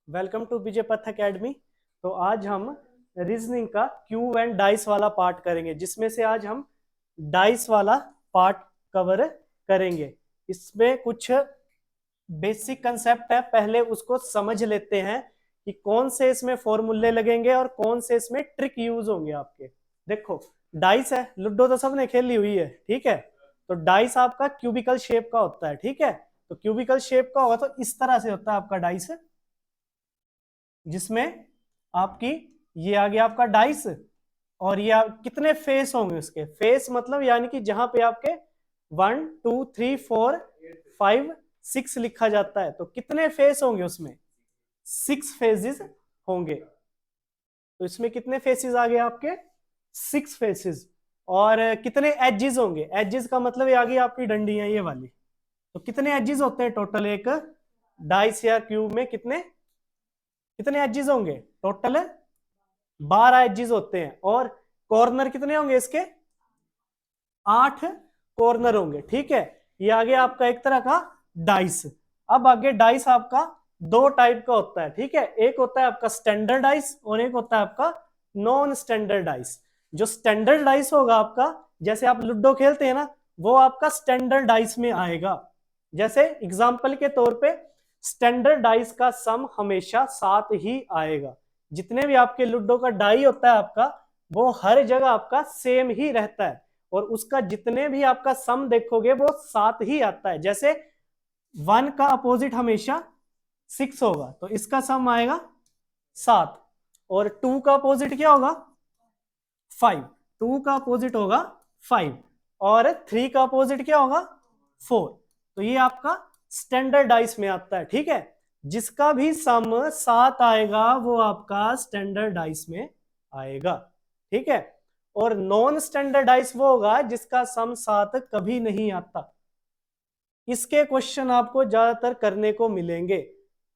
Welcome to विजय पथ academy. तो आज हम रीजनिंग का क्यू एंड डाइस वाला पार्ट करेंगे, जिसमें से आज हम डाइस वाला पार्ट कवर करेंगे। इसमें कुछ बेसिक कंसेप्ट है, पहले उसको समझ लेते हैं कि कौन से इसमें फॉर्मूले लगेंगे और कौन से इसमें ट्रिक यूज होंगे आपके। देखो, डाइस है, लूडो तो सबने खेली हुई है, ठीक है। तो डाइस आपका क्यूबिकल शेप का होता है, ठीक है। तो क्यूबिकल शेप का होगा तो इस तरह से होता है आपका डाइस, जिसमें आपकी ये आ गया आपका डाइस। और ये कितने फेस होंगे उसके, फेस मतलब यानी कि जहां पे आपके 1 2 3 4 5 6 लिखा जाता है, तो कितने फेस होंगे उसमें, 6 फेजेस होंगे। तो इसमें कितने फेसेस आ गए आपके, 6 फेसेस। और कितने एजेस होंगे, एजेस का मतलब ये आ गई आपकी डंडियां ये वाली। तो कितने एजेस होते हैं टोटल एक डाइस या क्यूब में, कितने कितने एजेस होंगे टोटल, 12 एजेस होते हैं। और कॉर्नर कितने होंगे इसके, 8 कॉर्नर होंगे, ठीक है। ये आगे आपका एक तरह का डाइस। अब आगे डाइस आपका दो टाइप का होता है, ठीक है। एक होता है आपका स्टैंडर्ड डाइस और एक होता है आपका नॉन स्टैंडर्ड डाइस। जो स्टैंडर्ड डाइस होगा आपका, जैसे आप लूडो खेलते हैं ना, वो आपका स्टैंडर्ड डाइस में आएगा। जैसे एग्जांपल के तौर पे स्टैंडर्ड डाइस का सम हमेशा 7 ही आएगा। जितने भी आपके लूडो का डाई होता है आपका, वो हर जगह आपका सेम ही रहता है और उसका जितने भी आपका सम देखोगे वो 7 ही आता है। जैसे 1 का अपोजिट हमेशा 6 होगा, तो इसका सम आएगा 7। और 2 का अपोजिट क्या होगा, 5। 2 का अपोजिट होगा 5 और 3 का अपोजिट क्या होगा, 4। तो ये आपका स्टैंडर्ड डाइस में आता है, ठीक है। जिसका भी सम 7 आएगा वो आपका स्टैंडर्ड डाइस में आएगा, ठीक है। और नॉन स्टैंडर्ड डाइस वो होगा जिसका सम 7 कभी नहीं आता। इसके क्वेश्चन आपको ज्यादातर करने को मिलेंगे।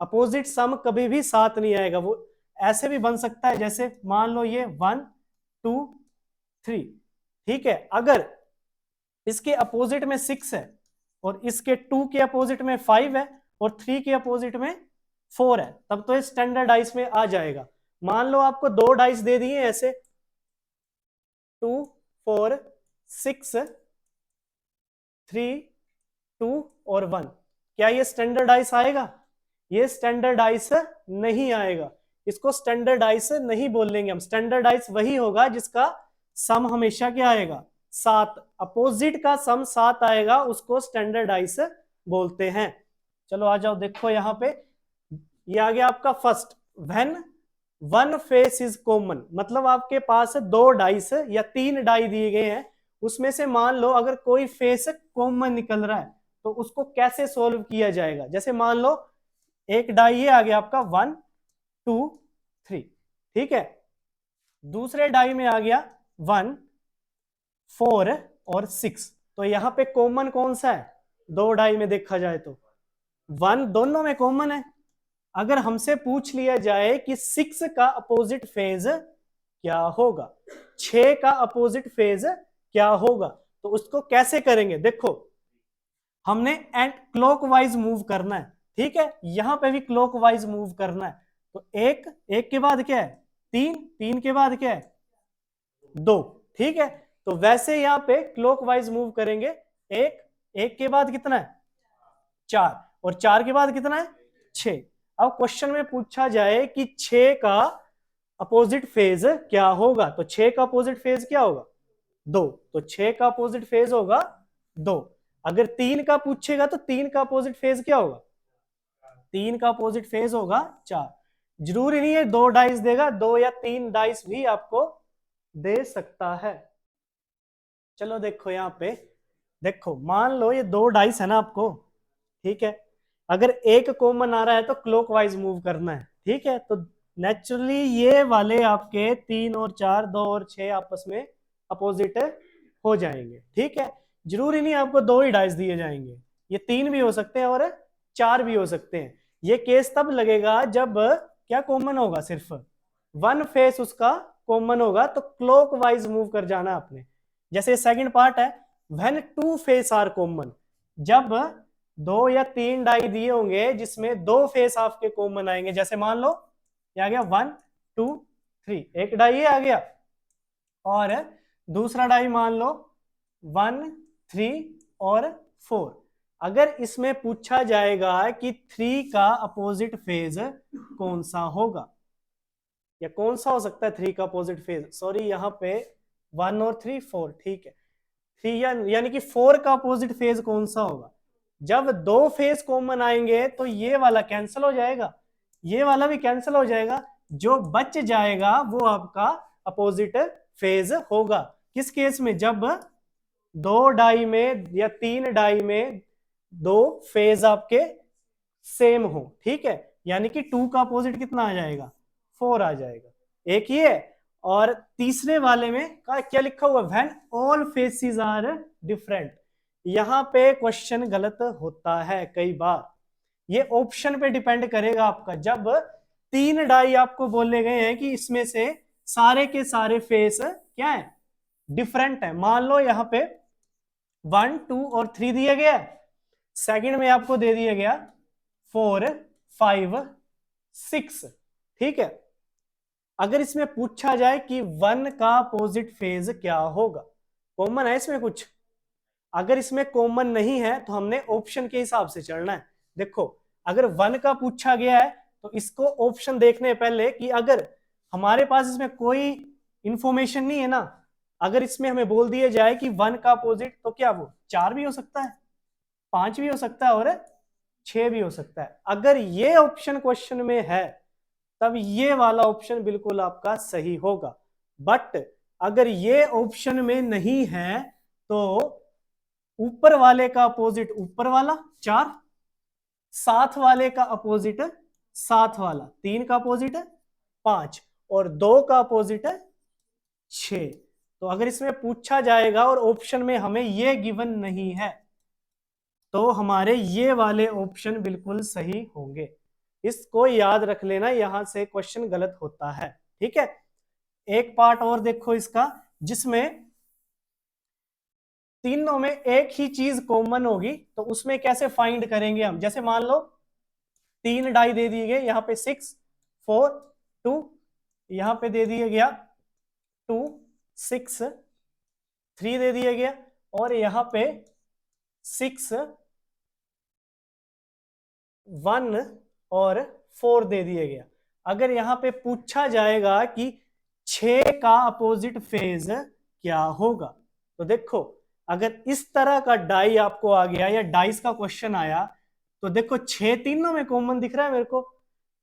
अपोजिट सम कभी भी 7 नहीं आएगा। वो ऐसे भी बन सकता है, जैसे मान लो ये 1 2 3, ठीक है। अगर इसके अपोजिट में 6 है और इसके 2 के अपोजिट में 5 है और 3 के अपोजिट में 4 है, तब तो ये स्टैंडर्ड डाइस में आ जाएगा। मान लो आपको दो डाइस दे दिए ऐसे 2 4 6 3 2 और 1, क्या ये स्टैंडर्ड डाइस आएगा, ये स्टैंडर्ड डाइस नहीं आएगा। इसको स्टैंडर्ड डाइस नहीं बोलेंगे हम। स्टैंडर्ड डाइस वही होगा जिसका सम हमेशा क्या आएगा, 7। अपोजिट का सम 7 आएगा, उसको स्टैंडर्ड डाइस बोलते हैं। चलो आ जाओ, देखो यहां पे ये आ गया आपका first, when 1 face is common. मतलब आपके पास 2 डाइस या 3 डाई दिए गए हैं, उसमें से मान लो अगर कोई फेस कॉमन निकल रहा है तो उसको कैसे सोल्व किया जाएगा। जैसे मान लो एक डाई ये आ गया आपका 1 2 3, ठीक है। दूसरे डाई में आ गया 1 4 और 6। तो यहां पे कॉमन कौन सा है, दो डाई में देखा जाए तो 1 दोनों में कॉमन है। अगर हमसे पूछ लिया जाए कि 6 का अपोजिट फेज क्या होगा, 6 का अपोजिट फेज क्या होगा, तो उसको कैसे करेंगे। देखो, हमने एंड क्लॉकवाइज मूव करना है, ठीक है। यहां पे भी क्लॉकवाइज मूव करना है। तो एक एक के बाद क्या है, 3 3 के बाद क्या है, 2, ठीक है। तो वैसे यहां पे क्लॉकवाइज मूव करेंगे। एक एक के बाद कितना है, 4, और 4 के बाद कितना है, 6। अब क्वेश्चन में पूछा जाए कि 6 का अपोजिट फेज क्या होगा, तो 6 का अपोजिट फेज क्या होगा, 2। तो 6 का अपोजिट फेज होगा 2। अगर 3 का पूछेगा तो 3 का अपोजिट फेज क्या होगा, 3 का अपोजिट फेज होगा 4। जरूरी नहीं है 2 डाइस देगा, 2 या 3 डाइस भी आपको दे सकता है। चलो देखो यहां पे, देखो मान लो ये 2 डाइस है ना आपको, ठीक है। अगर एक कॉमन आ रहा है तो क्लॉकवाइज मूव करना है, ठीक है। तो नेचुरली ये वाले आपके 3 और 4 2 और 6 आपस में अपोजिट हो जाएंगे, ठीक है। जरूरी नहीं आपको 2 ही डाइस दिए जाएंगे, ये 3 भी हो सकते हैं और 4 भी हो सकते हैं। ये केस तब लगेगा जब क्या कॉमन होगा, सिर्फ 1 फेस उसका कॉमन होगा, तो क्लॉकवाइज मूव कर जाना आपने। जैसे सेकंड पार्ट है, व्हेन 2 फेस आर कॉमन। जब 2 या 3 डाई दिए होंगे जिसमें 2 फेस आपके कॉमन आएंगे, जैसे मान लो ये आ गया 1 2 3, एक डाई ये आ गया, और दूसरा डाई मान लो 1 3 और 4। अगर इसमें पूछा जाएगा कि 3 का अपोजिट फेज कौन सा होगा, या कौन सा हो सकता है 3 का अपोजिट फेज, सॉरी यहाँ पे 1 और 3 4, ठीक है 3 यानी कि 4 का अपोजिट फेज कौन सा होगा। जब 2 फेज कॉमन आएंगे तो ये वाला कैंसिल हो जाएगा, ये वाला भी कैंसिल हो जाएगा, जो बच जाएगा वो आपका अपोजिट फेज होगा। किस केस में, जब 2 डाई में या 3 डाई में 2 फेज आपके सेम हो, ठीक है, यानी कि 2 का अपोजिट कितना आ जाएगा 4 आ जाएगा, एक ही है। और तीसरे वाले में क्या लिखा हुआ, when all faces are different. यहां पे क्वेश्चन गलत होता है कई बार, ये ऑप्शन पे डिपेंड करेगा आपका। जब 3 डाई आपको बोले गए हैं कि इसमें से सारे के सारे फेस क्या है, डिफरेंट है, मान लो यहां पे 1 2 और 3 दिया गया, सेकंड में आपको दे दिया गया 4 5 6, ठीक है। अगर इसमें पूछा जाए कि 1 का अपोजिट फेज क्या होगा, कॉमन है इसमें कुछ, अगर इसमें कॉमन नहीं है तो हमने ऑप्शन के हिसाब से चलना है। देखो अगर 1 का पूछा गया है तो इसको ऑप्शन देखने पहले कि अगर हमारे पास इसमें कोई इंफॉर्मेशन नहीं है ना, अगर इसमें हमें बोल दिया जाए कि 1 का अपोजिट, तो क्या वो 4 भी हो सकता है, 5 भी हो सकता है और 6 भी हो सकता है। अगर ये ऑप्शन क्वेश्चन में है तब ये वाला ऑप्शन बिल्कुल आपका सही होगा। बट अगर ये ऑप्शन में नहीं है तो ऊपर वाले का अपोजिट ऊपर वाला 4, साथ वाले का अपोजिट साथ वाला, 3 का अपोजिट 5 और 2 का अपोजिट 6। तो अगर इसमें पूछा जाएगा और ऑप्शन में हमें ये गिवन नहीं है तो हमारे ये वाले ऑप्शन बिल्कुल सही होंगे। इसको याद रख लेना, यहां से क्वेश्चन गलत होता है, ठीक है। एक पार्ट और देखो इसका, जिसमें तीनों में एक ही चीज कॉमन होगी, तो उसमें कैसे फाइंड करेंगे हम। जैसे मान लो 3 डाई दे दिए गए, यहां पे 6 4 2, यहां पे दे दिया गया 2 6 3 दे दिया गया, और यहां पे 6 1 और 4 दे दिया गया। अगर यहां पे पूछा जाएगा कि 6 का अपोजिट फेज क्या होगा, तो देखो अगर इस तरह का डाई आपको आ गया या डाइस का क्वेश्चन आया, तो देखो 6 तीनों में कॉमन दिख रहा है मेरे को,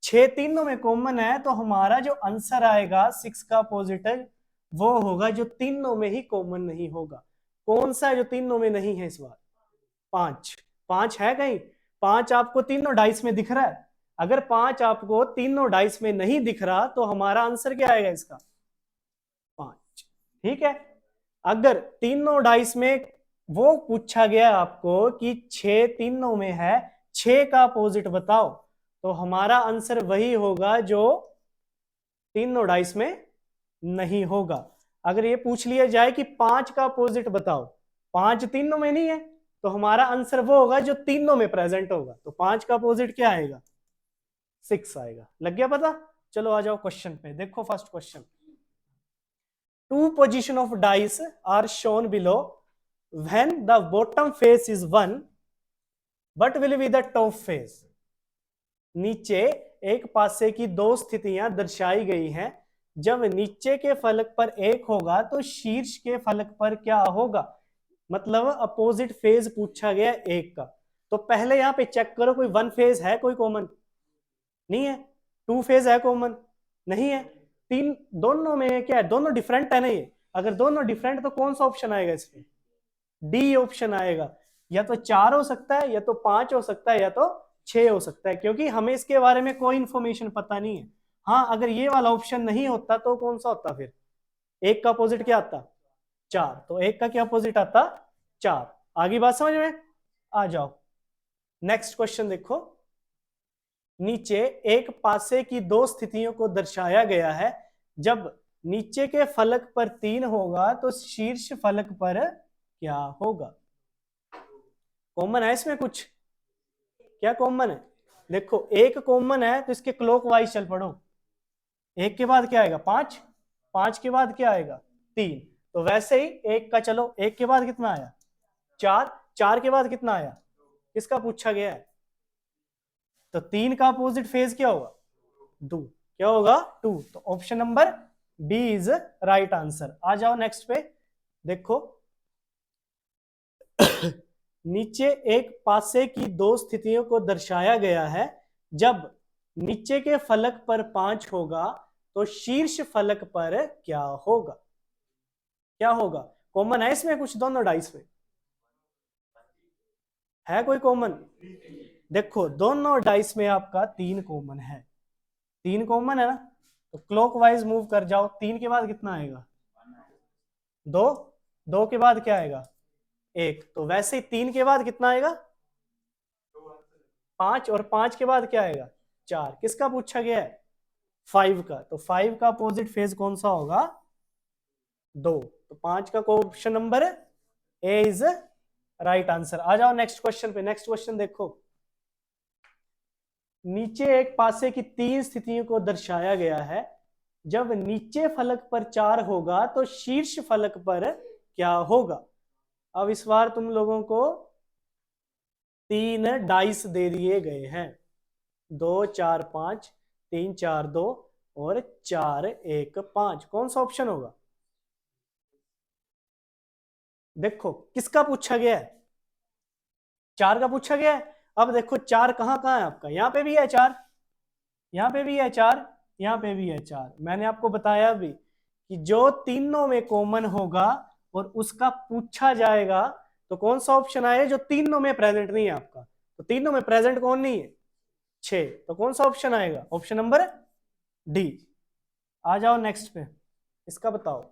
6 तीनों में कॉमन है, तो हमारा जो आंसर आएगा 6 का अपोजिट वो होगा जो तीनों में ही कॉमन नहीं होगा। कौन सा है जो तीनों में नहीं है इस बार, 5। 5 है कहीं, 5 आपको तीनों डाइस में दिख रहा है। अगर 5 आपको तीनों डाइस में नहीं दिख रहा तो हमारा आंसर क्या आएगा इसका, 5, ठीक है। अगर तीनों डाइस में वो पूछा गया आपको कि 6 तीनों में है, 6 का अपोजिट बताओ, तो हमारा आंसर वही होगा जो तीनों डाइस में नहीं होगा। अगर ये पूछ लिया जाए कि 5 का अपोजिट बताओ, 5 तीनों में नहीं है, तो हमारा आंसर वो होगा जो तीनों में प्रेजेंट होगा, तो 5 का अपोजिट क्या आएगा 6 आएगा। लग गया पता। चलो आ जाओ क्वेश्चन पे, देखो first question, 2 position of dice are shown below when the bottom face is 1 but will be the top face। नीचे एक पासे की 2 स्थितियां दर्शाई गई हैं, जब नीचे के फलक पर 1 होगा तो शीर्ष के फलक पर क्या होगा, मतलब अपोजिट फेज पूछा गया 1 का। तो पहले यहां पे चेक करो कोई 1 फेज है, कोई कॉमन नहीं है, 2 फेज है कॉमन नहीं है, 3 दोनों में क्या है, दोनों डिफरेंट है ना ये। अगर दोनों डिफरेंट तो कौन सा ऑप्शन आएगा इसमें, डी ऑप्शन आएगा। या तो 4 हो सकता है, या तो 5 हो सकता है, या तो 6 हो सकता है, क्योंकि हमें इसके बारे में कोई इंफॉर्मेशन पता नहीं है। हाँ अगर ये वाला ऑप्शन नहीं होता तो कौन सा होता, फिर 1 का अपोजिट क्या आता 4, तो 1 का क्या अपोजिट आता 4। आगे बात समझ में। आ जाओ नेक्स्ट क्वेश्चन देखो, नीचे एक पासे की 2 स्थितियों को दर्शाया गया है, जब नीचे के फलक पर 3 होगा तो शीर्ष फलक पर क्या होगा। कॉमन है इसमें कुछ, क्या कॉमन है? देखो एक कॉमन है तो इसके क्लॉकवाइज चल पड़ो। एक के बाद क्या आएगा? 5, 5 के बाद क्या आएगा? 3। तो वैसे ही एक का चलो, एक के बाद कितना आया? 4, 4 के बाद कितना आया? किसका पूछा गया है? तो 3 का अपोजिट फेज क्या होगा? 2। क्या होगा? 2। तो option number B is right answer. आ जाओ नेक्स्ट पे। देखो नीचे एक पासे की दो स्थितियों को दर्शाया गया है। जब नीचे के फलक पर 5 होगा तो शीर्ष फलक पर क्या होगा? क्या होगा? कॉमन है इसमें कुछ दोनों डाइस में? है कोई कॉमन? देखो दोनों डाइस में आपका 3 कॉमन है। 3 कॉमन है ना, तो क्लॉकवाइज मूव कर जाओ। 3 के बाद कितना आएगा? 2। 2 के बाद क्या आएगा? 1। तो वैसे ही 3 के बाद कितना आएगा? 5। और 5 के बाद क्या आएगा? 4। किसका पूछा गया है? 5 का। तो 5 का अपोजिट फेज कौन सा होगा? 2। तो 5 का option number A is right answer. आ जाओ नेक्स्ट क्वेश्चन पे। नेक्स्ट क्वेश्चन देखो, नीचे एक पासे की 3 स्थितियों को दर्शाया गया है। जब नीचे फलक पर 4 होगा तो शीर्ष फलक पर क्या होगा? अब इस बार तुम लोगों को 3 डाइस दे दिए गए हैं। 2 4 5, 3 4 2 और 4 1 5। कौन सा ऑप्शन होगा? देखो किसका पूछा गया है? 4 का पूछा गया है। अब देखो 4 कहाँ कहाँ है आपका? यहाँ पे भी है 4, यहाँ पे भी है 4, यहाँ पे भी है 4। मैंने आपको बताया भी कि जो तीनों में कॉमन होगा और उसका पूछा जाएगा तो कौन सा ऑप्शन आए जो तीनों में प्रेजेंट नहीं है आपका? तो तीनों में प्रेजेंट कौन नहीं है? 6। तो कौन सा ऑप्शन आएगा? Option number D. आ जाओ नेक्स्ट पे, इसका बताओ।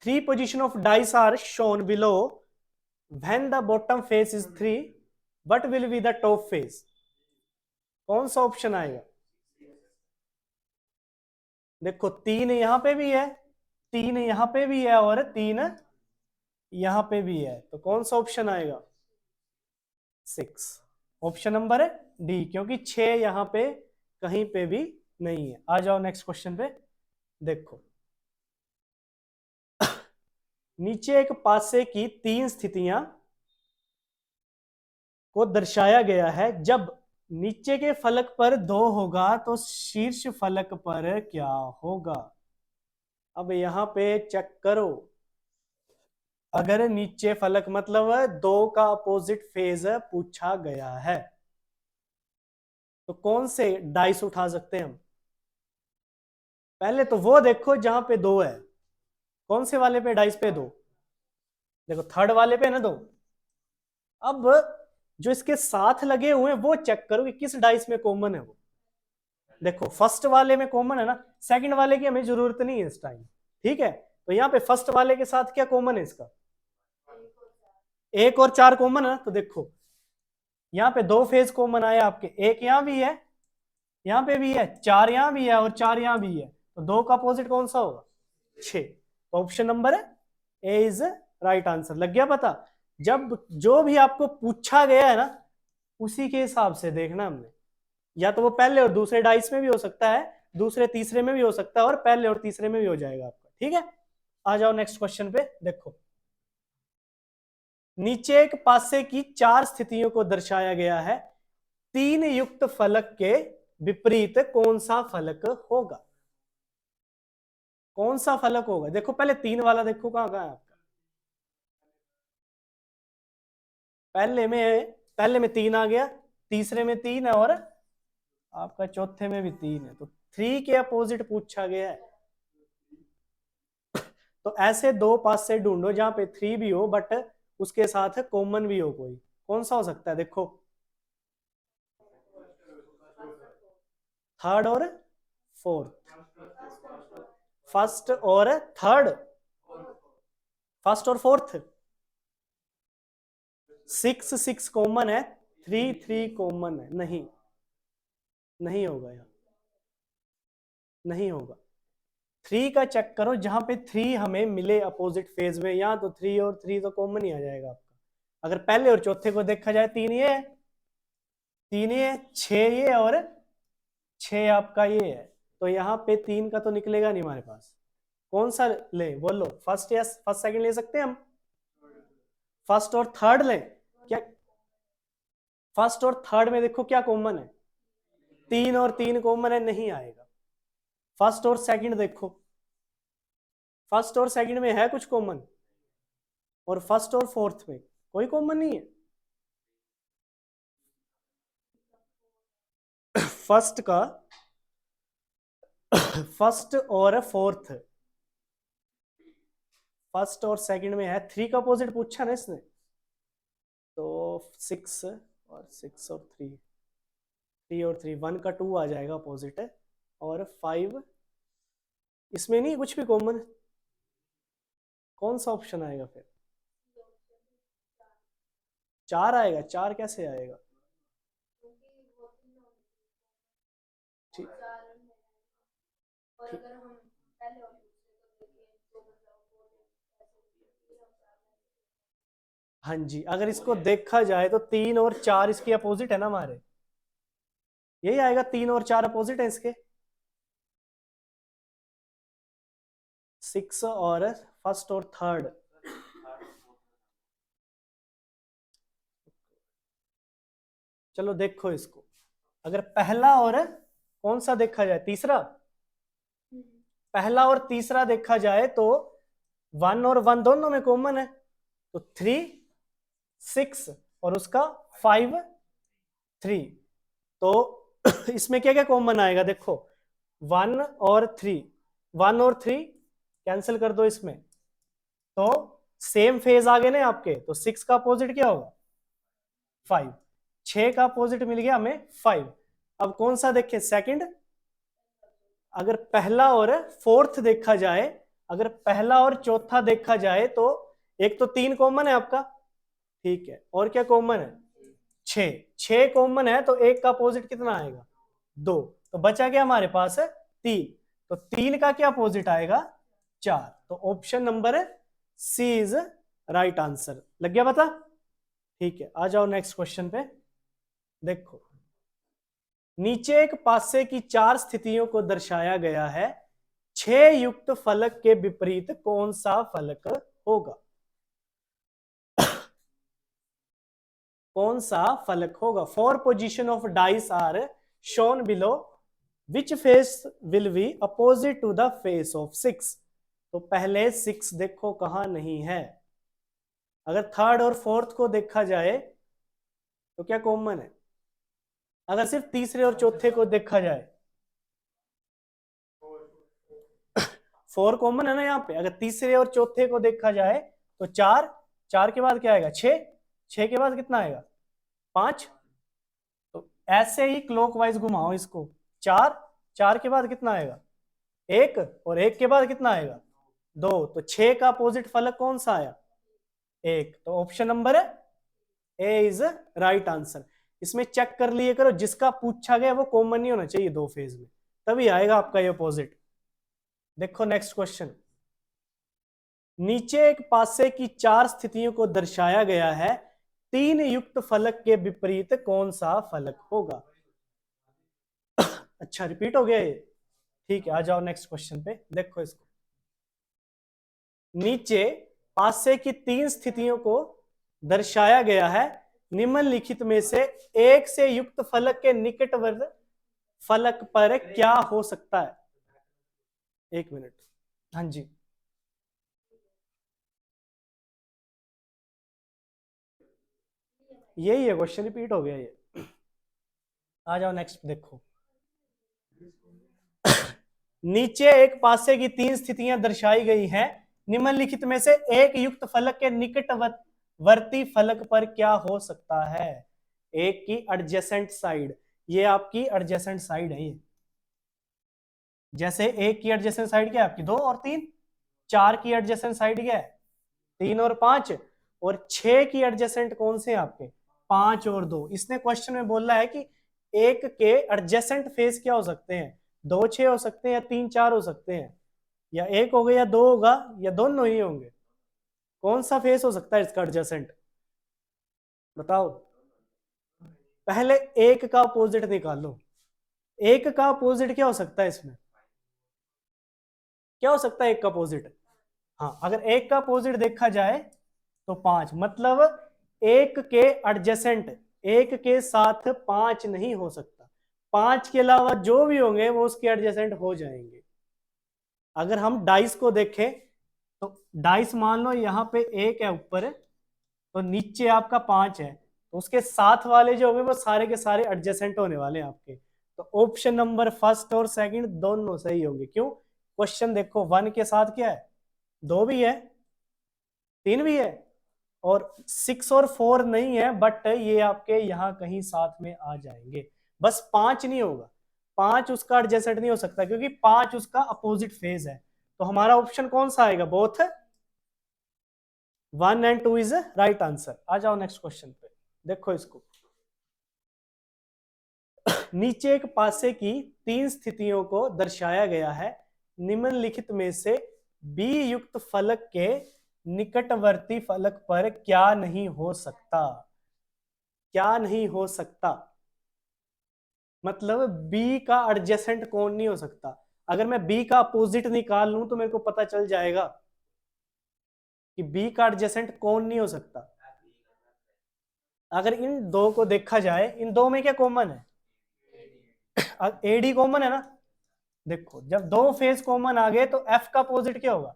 3 position of dice are shown below when the bottom face is 3, what will be the top face? कौन सा ऑप्शन आएगा? देखो 3 यहां पे भी है, 3 यहां पे भी है और 3 यहां पे भी है। तो कौन सा ऑप्शन आएगा? 6। ऑप्शन नंबर डी, क्योंकि 6 यहां पे कहीं पे भी नहीं है। आ जाओ नेक्स्ट क्वेश्चन पे। देखो नीचे एक पासे की 3 स्थितियां को दर्शाया गया है। जब नीचे के फलक पर 2 होगा तो शीर्ष फलक पर क्या होगा? अब यहां पे चेक करो, अगर नीचे फलक मतलब 2 का अपोजिट फेज पूछा गया है तो कौन से डाइस उठा सकते हैं हम? पहले तो वो देखो जहां पे 2 है। कौन से वाले पे डाइस पे 2? देखो थर्ड वाले पे है ना 2। अब जो इसके साथ लगे हुए हैं वो चेक करो कि किस डाइस में कॉमन है वो। देखो फर्स्ट वाले में कॉमन है ना, सेकंड वाले की हमें जरूरत नहीं है इस टाइम। ठीक है, तो यहाँ पे फर्स्ट वाले के साथ क्या कॉमन है इसका? 1 और 4 कॉमन है ना। तो देखो यहाँ पे 2 फेज कॉमन आए आपके, 1 यहाँ भी है, यहाँ पे भी है, 4 यहाँ भी है और 4 यहाँ भी है। तो 2 का अपोजिट कौन सा होगा? 6। तो option number A is right answer. लग गया पता? जब जो भी आपको पूछा गया है ना उसी के हिसाब से देखना हमने। या तो वो पहले और दूसरे डाइस में भी हो सकता है, दूसरे तीसरे में भी हो सकता है और पहले और तीसरे में भी हो जाएगा आपका। ठीक है, आ जाओ नेक्स्ट क्वेश्चन पे। देखो नीचे एक पासे की 4 स्थितियों को दर्शाया गया है। 3 युक्त फलक के विपरीत कौन सा फलक होगा? कौन सा फलक होगा? देखो पहले 3 वाला देखो कहां कहां है आपका। पहले में 3 आ गया, तीसरे में 3 है और आपका चौथे में भी 3 है। तो 3 के अपोजिट पूछा गया है। तो ऐसे 2 पास से ढूंढो जहां पे 3 भी हो बट उसके साथ कॉमन भी हो कोई। कौन सा हो सकता है? देखो थर्ड और फोर्थ, फर्स्ट और थर्ड, फर्स्ट और फोर्थ। 6 6 कॉमन है, 3 3 कॉमन है। नहीं, नहीं होगा यार, नहीं होगा। 3 का चेक करो जहां पे 3 हमें मिले अपोजिट फेज में। यहाँ तो 3 और 3 तो कॉमन ही आ जाएगा आपका। अगर पहले और चौथे को देखा जाए 3 ये है, 3 ये 6 ये और 6 आपका ये है, तो यहाँ पे 3 का तो निकलेगा नहीं हमारे पास। कौन सा ले बोलो, फर्स्ट या फर्स्ट सेकंड ले सकते हैं हम? फर्स्ट और थर्ड ले क्या? फर्स्ट और थर्ड में देखो क्या कॉमन है, 3 और 3 कॉमन है, नहीं आएगा। फर्स्ट और सेकंड देखो, फर्स्ट और सेकंड में है कुछ कॉमन, और फर्स्ट और फोर्थ में कोई कॉमन नहीं है। फर्स्ट का फर्स्ट और फोर्थ, फर्स्ट और सेकंड में है, 3 का अपोजिट पूछा ना इसने, तो 6 और 6 और 3, 3 और 3, 1 का 2 आ जाएगा अपोजिट है, और 5 इसमें नहीं कुछ भी कॉमन। कौन सा ऑप्शन आएगा फिर? 4 आएगा। 4 कैसे आएगा? ठीक, हाँ जी, अगर इसको देखा जाए तो 3 और 4 इसके अपोजिट है ना हमारे, यही आएगा, 3 और 4 अपोजिट है इसके। 6 और फर्स्ट और थर्ड, चलो देखो इसको, अगर पहला और कौन सा देखा जाए, तीसरा, पहला और तीसरा देखा जाए तो 1 और 1 दोनों में कॉमन है, तो 3 6 और उसका 5 3, तो इसमें क्या क्या कॉमन आएगा देखो, 1 और 3, 1 और 3 कैंसिल कर दो इसमें, तो सेम फेज आ गए ना आपके, तो 6 का अपोजिट क्या होगा? 5, 6 का अपोजिट मिल गया हमें 5। अब कौन सा देखें, सेकंड, अगर पहला और फोर्थ देखा जाए, अगर पहला और चौथा देखा जाए तो एक तो 3 कॉमन है आपका, ठीक है, और क्या कॉमन है? 6, 6 कॉमन है, तो एक का अपोजिट कितना आएगा? 2, तो बचा क्या हमारे पास है? 3, तो 3 का क्या अपोजिट आएगा? 4, तो option number C is right answer. लग गया पता? ठीक है, आ जाओ नेक्स्ट क्वेश्चन पे। देखो, नीचे एक पासे की 4 स्थितियों को दर्शाया गया है, 6 युक्त फलक के विपरीत कौन सा फलक होगा? कौन सा फलक होगा? 4 position of dice are shown below, which face will be opposite to the face of 6? तो पहले 6 देखो कहां नहीं है, अगर थर्ड और फोर्थ को देखा जाए तो क्या कॉमन है, अगर सिर्फ तीसरे और चौथे को देखा जाए, 4 कॉमन है ना यहाँ पे, अगर तीसरे और चौथे को देखा जाए तो 4, 4 के बाद क्या आएगा? 6, 6 के बाद कितना आएगा? 5, तो ऐसे ही क्लॉकवाइज घुमाओ इसको, 4, 4 के बाद कितना आएगा? 1, और 1 के बाद कितना आएगा? 2, तो 6 का अपोजिट फलक कौन सा आया? 1, तो option number A is right answer. इसमें चेक कर लिए करो, जिसका पूछा गया वो कॉमन नहीं होना चाहिए 2 फेज में, तभी आएगा आपका ये अपोजिट। देखो नेक्स्ट क्वेश्चन, नीचे एक पासे की 4 स्थितियों को दर्शाया गया है, 3 युक्त फलक के विपरीत कौन सा फलक होगा? अच्छा, रिपीट हो गया ये, ठीक है, आ जाओ नेक्स्ट क्वेश्चन पे। देखो इसको, नीचे पासे की 3 स्थितियों को दर्शाया गया है, निम्नलिखित में से एक से युक्त फलक के निकटवर्ती फलक पर क्या हो सकता है? 1 मिनट, हाँ जी, यही है क्वेश्चन, रिपीट हो गया ये। आ जाओ नेक्स्ट देखो, नीचे एक पासे की 3 स्थितियां दर्शाई गई हैं, निम्नलिखित में से एक युक्त फलक के निकटवर्ती फलक पर क्या हो सकता है? एक की एडजेसेंट साइड, ये आपकी एडजेसेंट साइड है ये, जैसे एक की एडजेसेंट साइड क्या है आपकी? 2 और 3, 4 की एडजेसेंट साइड क्या है? 3 और 5, और 6 की एडजेसेंट कौन से हैं आपके? 5 और 2। इसने क्वेश्चन में बोला है कि एक के एडजेसेंट फेस क्या हो सकते हैं? 2 6 हो सकते हैं, या 3 4 हो सकते हैं, या एक होगा, या 2 होगा, या दोनों ही होंगे। कौन सा फेस हो सकता है इसका एडजेसेंट? बताओ। पहले एक का अपोजिट निकालो। एक का अपोजिट क्या हो सकता है इसमें, क्या हो सकता है एक का अपोजिट? हाँ, अगर एक का अपोजिट देखा जाए तो 5, मतलब एक के एडजेसेंट, एक के साथ 5 नहीं हो सकता, 5 के अलावा जो भी होंगे वो उसके एडजेसेंट हो जाएंगे। अगर हम डाइस को देखें तो डाइस मान लो यहाँ पे एक है ऊपर, तो नीचे आपका 5 है, तो उसके साथ वाले जो होंगे वो सारे के सारे एडजेसेंट होने वाले हैं आपके। तो ऑप्शन नंबर फर्स्ट और सेकंड दोनों सही होंगे। क्यों? क्वेश्चन देखो, 1 के साथ क्या है, 2 भी है, 3 भी है, और 6 और 4 नहीं है, बट ये आपके यहाँ कहीं साथ में आ जाएंगे। बस 5 नहीं होगा, 5 उसका एडजेसेंट नहीं हो सकता क्योंकि 5 उसका अपोजिट फेज है। तो हमारा ऑप्शन कौन सा आएगा, both 1 and 2 is right answer. आ जाओ नेक्स्ट क्वेश्चन पे, देखो इसको। नीचे एक पासे की 3 स्थितियों को दर्शाया गया है, निम्नलिखित में से बी युक्त फलक के निकटवर्ती फलक पर क्या नहीं हो सकता? क्या नहीं हो सकता मतलब बी का एडजेसेंट कौन नहीं हो सकता? अगर मैं बी का अपोजिट निकाल लूं तो मेरे को पता चल जाएगा कि बी का एडजेसेंट कौन नहीं हो सकता। अगर इन दो को देखा जाए, इन दो में क्या कॉमन है, एडी कॉमन है ना। देखो, जब दो फेज कॉमन आ गए तो एफ का अपोजिट क्या होगा?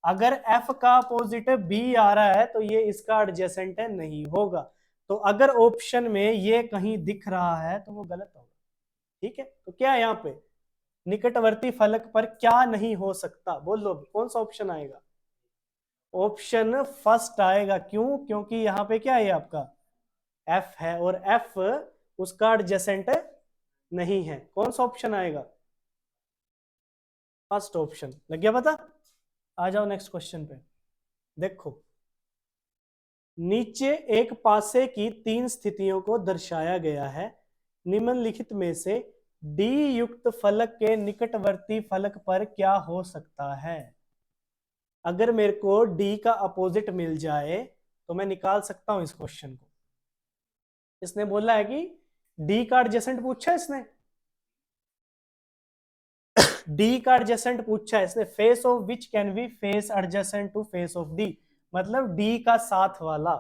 अगर एफ का अपोजिट बी आ रहा है तो ये इसका एडजेसेंट है, नहीं होगा। तो अगर ऑप्शन में ये कहीं दिख रहा है तो वो गलत होगा। ठीक है, तो क्या है यहाँ पे, निकटवर्ती फलक पर क्या नहीं हो सकता, बोलो कौन सा ऑप्शन आएगा? ऑप्शन फर्स्ट आएगा। क्यों? क्योंकि यहाँ पे क्या है आपका एफ है, और एफ उसका एडजेसेंट नहीं है। कौन सा ऑप्शन आएगा? First option. लग गया पता? आ जाओ नेक्स्ट क्वेश्चन पे, देखो। नीचे एक पासे की 3 स्थितियों को दर्शाया गया है, निम्नलिखित में से डी युक्त फलक के निकटवर्ती फलक पर क्या हो सकता है? अगर मेरे को डी का अपोजिट मिल जाए तो मैं निकाल सकता हूं इस क्वेश्चन को। इसने बोला है कि डी का एडजेसेंट पूछा है इसने, डी का एडजेसेंट पूछा है इसने, face of which can be face adjacent to face of D, मतलब डी का साथ वाला।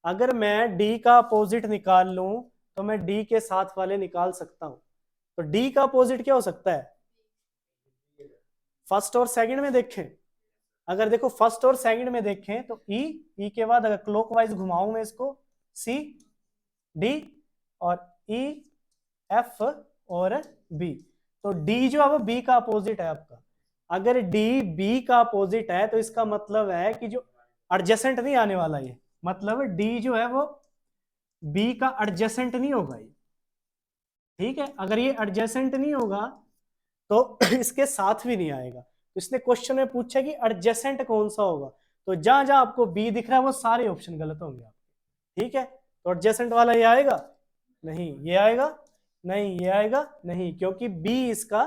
अगर मैं डी का अपोजिट निकाल लूं तो मैं डी के साथ वाले निकाल सकता हूं। तो डी का अपोजिट क्या हो सकता है? फर्स्ट और सेकंड में देखें, अगर देखो फर्स्ट और सेकंड में देखें तो ई, ई के बाद अगर क्लॉकवाइज घुमाऊं मैं इसको, सी, डी, और ई, एफ और बी। तो डी जो है वो बी का अपोजिट है आपका। अगर डी बी का अपोजिट है तो इसका मतलब है कि जो एडजेसेंट नहीं आने वाला, ये मतलब डी जो है वो बी का एडजेसेंट नहीं होगा ये। ठीक है, अगर ये एडजेसेंट नहीं होगा तो इसके साथ भी नहीं आएगा। तो इसने क्वेश्चन में पूछा कि एडजेसेंट कौन सा होगा, तो जहां जहां आपको बी दिख रहा है वो सारे ऑप्शन गलत होंगे आपके। ठीक है, तो एडजेसेंट वाला ये आएगा नहीं, ये आएगा नहीं, ये आएगा नहीं, क्योंकि बी इसका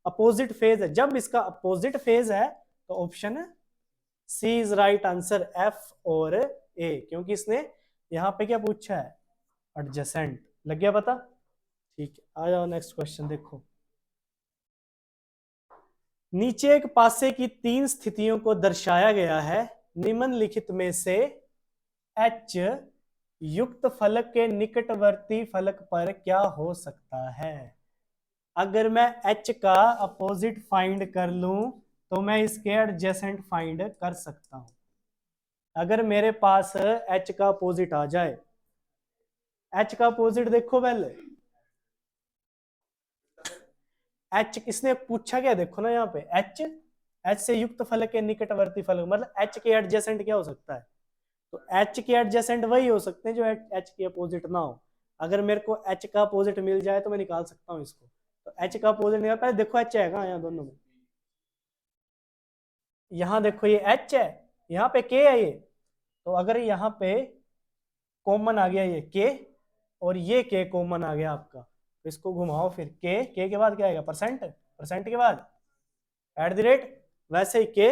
अपोजिट फेज है। जब इसका अपोजिट फेज है तो option C is right answer, F और ए, क्योंकि इसने यहां पे क्या पूछा है, एडजेसेंट। लग गया पता? ठीक है, आ जाओ नेक्स्ट क्वेश्चन, देखो। नीचे एक पासे की 3 स्थितियों को दर्शाया गया है, निम्नलिखित में से एच युक्त फलक के निकटवर्ती फलक पर क्या हो सकता है? अगर मैं एच का अपोजिट फाइंड कर लूं तो मैं इसके एडजेसेंट फाइंड कर सकता हूं। अगर मेरे पास एच का अपोजिट आ जाए, एच का अपोजिट देखो पहले, एच किसने पूछा, क्या देखो ना यहाँ पे, एच, एच से युक्त फलक के निकटवर्ती फलक, मतलब एच के एडजेसेंट क्या हो सकता है? तो एच के एडजेसेंट वही हो सकते हैं जो एच के अपोजिट ना हो। अगर मेरे को एच का अपोजिट मिल जाए तो मैं निकाल सकता हूँ इसको। तो एच का अपोजिट निकाल, पहले देखो एच है कहाँ, यहाँ दोनों में, यहाँ देखो ये एच है, यहाँ पे के है ये। तो अगर यहाँ पे कॉमन आ गया ये के, और ये के कॉमन आ गया आपका, तो इसको घुमाओ फिर, के बाद क्या आएगा, परसेंट, परसेंट के बाद एट द रेट, वैसे ही के,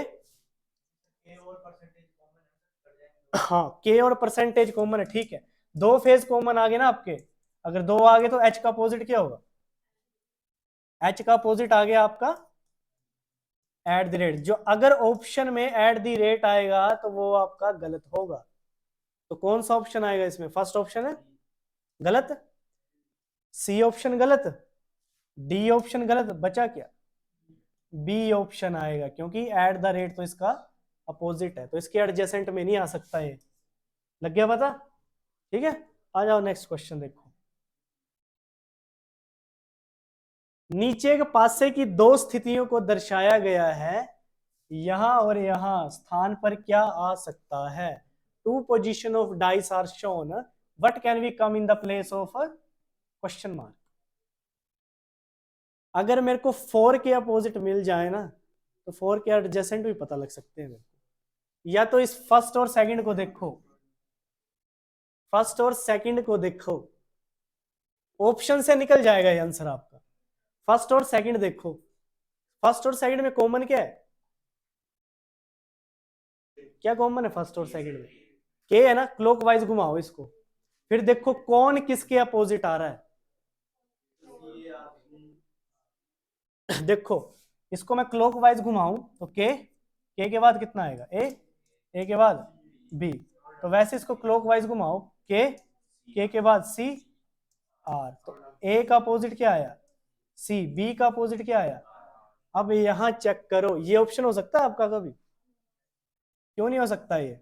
हाँ के और परसेंटेज कॉमन है, ठीक है। दो फेज कॉमन आ गए ना आपके, अगर दो आ गए तो एच का अपोजिट क्या होगा, एच का अपोजिट आ गया आपका एट द रेट। जो अगर ऑप्शन में एट द रेट आएगा तो वो आपका गलत होगा। तो कौन सा ऑप्शन आएगा इसमें, फर्स्ट ऑप्शन है गलत, सी ऑप्शन गलत, डी ऑप्शन गलत, बचा क्या, बी ऑप्शन आएगा, क्योंकि एट द रेट तो इसका अपोजिट है, तो इसके एडजेसेंट में नहीं आ सकता ये। लग गया पता, ठीक है। आ जाओ नेक्स्ट क्वेश्चन देखो। नीचे के पासे की दो स्थितियों को दर्शाया गया है, यहां और यहां स्थान पर क्या आ सकता है। Two position of dice are shown, what can we come in the place of question mark. अगर मेरे को 4 के अपोजिट मिल जाए ना, तो 4 के एडजेसेंट भी पता लग सकते हैं मेरे को। या तो इस फर्स्ट और सेकंड को देखो, फर्स्ट और सेकंड को देखो, ऑप्शन से निकल जाएगा ये आंसर आपका। फर्स्ट और सेकंड देखो, फर्स्ट और सेकंड में कॉमन क्या है, क्या कॉमन है फर्स्ट और सेकंड में, के है ना, क्लॉकवाइज घुमाओ इसको, फिर देखो कौन किसके अपोजिट आ रहा है। देखो इसको मैं क्लॉकवाइज घुमाऊं तो के बाद कितना आएगा, ए के बाद बी, तो वैसे इसको क्लॉकवाइज घुमाओ, के बाद सी आर, तो ए का अपोजिट क्या आया सी, बी का अपोजिट क्या आया। अब यहां चेक करो, ये ऑप्शन हो सकता है आपका कभी, क्यों नहीं हो सकता ये,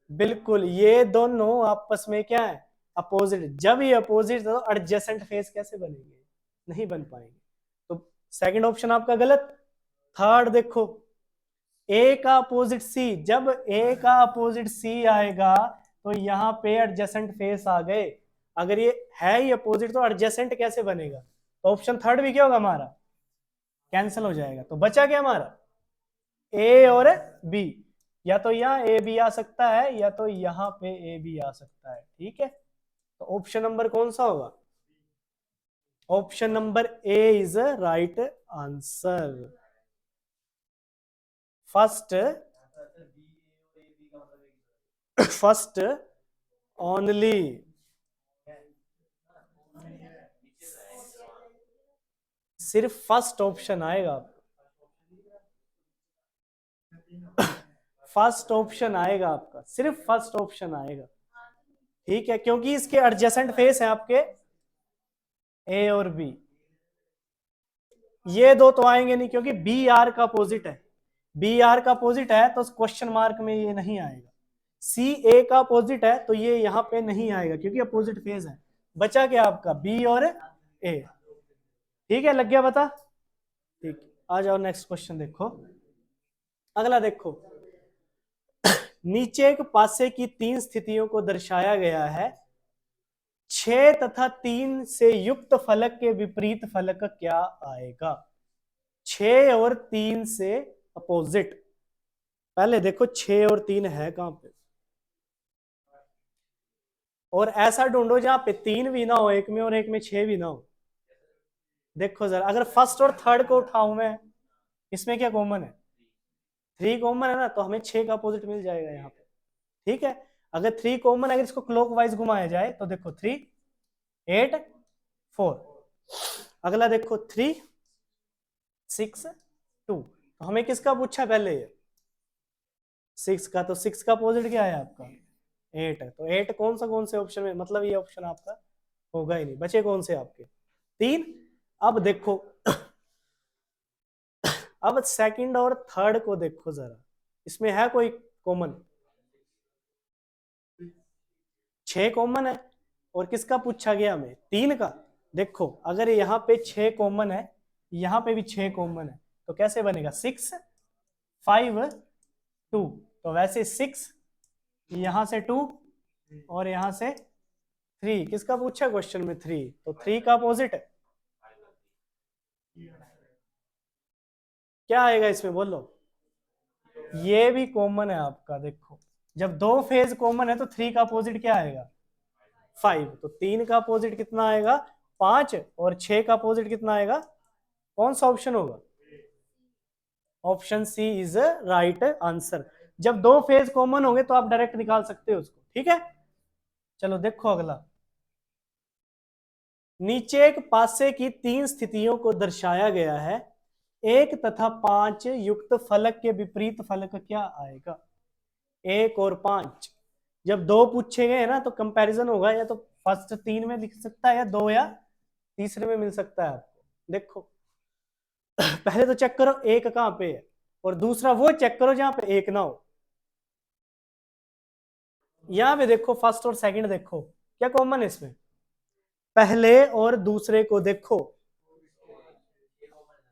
बिल्कुल ये दोनों आपस में क्या है, अपोजिट। जब ये अपोजिट तो एडजेसेंट फेस कैसे बनेंगे, नहीं बन पाएंगे, तो सेकंड ऑप्शन आपका गलत। थर्ड देखो, ए का अपोजिट सी, जब ए का अपोजिट सी आएगा तो यहाँ पे एडजेसेंट फेस आ गए, अगर ये है ही अपोजिट तो एडजेसेंट कैसे बनेगा, तो ऑप्शन थर्ड भी क्या होगा हमारा, कैंसिल हो जाएगा। तो बचा क्या हमारा, ए और बी, या तो यहाँ ए बी आ सकता है या तो यहाँ पे ए बी आ सकता है, ठीक है। तो ऑप्शन नंबर कौन सा होगा, option number A is right answer. First only, सिर्फ फर्स्ट ऑप्शन आएगा, फर्स्ट ऑप्शन आएगा आपका, सिर्फ फर्स्ट ऑप्शन आएगा, ठीक है, क्योंकि इसके एडजेसेंट फेस है आपके ए और बी। ये दो तो आएंगे नहीं, क्योंकि बी आर का अपोजिट है, बी आर का अपोजिट है तो क्वेश्चन मार्क में ये नहीं आएगा। सी ए का अपोजिट है तो ये यहाँ पे नहीं आएगा, क्योंकि अपोजिट फेज है। बचा क्या आपका, बी और ए, ठीक है, लग गया पता, ठीक। आ जाओ नेक्स्ट क्वेश्चन देखो, अगला देखो। नीचे एक पासे की तीन स्थितियों को दर्शाया गया है, 6 तथा 3 से युक्त फलक के विपरीत फलक क्या आएगा। 6 और 3 से अपोजिट, पहले देखो 6 और 3 है कहां पे, और ऐसा ढूंढो जहां पे 3 भी ना हो एक में और एक में 6 भी ना हो। देखो जरा, अगर फर्स्ट और थर्ड को उठाऊं मैं, इसमें क्या कॉमन है, 3 कॉमन है ना, तो हमें 6 का अपोजिट मिल जाएगा यहाँ पे, ठीक है। अगर 3 कॉमन, अगर इसको क्लॉकवाइज घुमाया जाए तो देखो 3 8 4, अगला देखो 3 6 2, तो हमें किसका पूछा पहले, ये 6 का, तो 6 का अपोजिट क्या है आपका 8 है, तो 8 कौन से ऑप्शन में, मतलब ये ऑप्शन आपका होगा ही नहीं। बचे कौन से आपके 3। अब देखो अब सेकंड और थर्ड को देखो जरा, इसमें है कोई कॉमन, 6 कॉमन है, और किसका पूछा गया हमें 3 का। देखो अगर यहाँ पे 6 कॉमन है, यहाँ पे भी 6 कॉमन है, तो कैसे बनेगा 6 5 2, तो वैसे 6 यहां से 2 और यहां से 3, किसका पूछा क्वेश्चन में 3, तो 3 का अपोजिट है क्या आएगा इसमें, बोलो। ये भी कॉमन है आपका, देखो जब दो फेज कॉमन है तो 3 का अपोजिट क्या आएगा 5, तो 3 का अपोजिट कितना आएगा 5, और 6 का अपोजिट कितना आएगा, कौन सा ऑप्शन होगा, option C is right answer. जब दो फेज कॉमन होंगे तो आप डायरेक्ट निकाल सकते हो उसको, ठीक है। चलो देखो अगला, नीचे एक पासे की तीन स्थितियों को दर्शाया गया है, एक तथा पांच युक्त फलक के विपरीत फलक क्या आएगा। एक और पांच, जब दो पूछे गए ना तो कंपैरिजन होगा, या तो फर्स्ट तीन में लिख सकता है या दो या तीसरे में मिल सकता है आपको। देखो पहले तो चेक करो एक कहां पे है, और दूसरा वो चेक करो जहां पे एक ना हो। यहां पे देखो फर्स्ट और सेकंड, देखो क्या कॉमन है इसमें, पहले और दूसरे को देखो,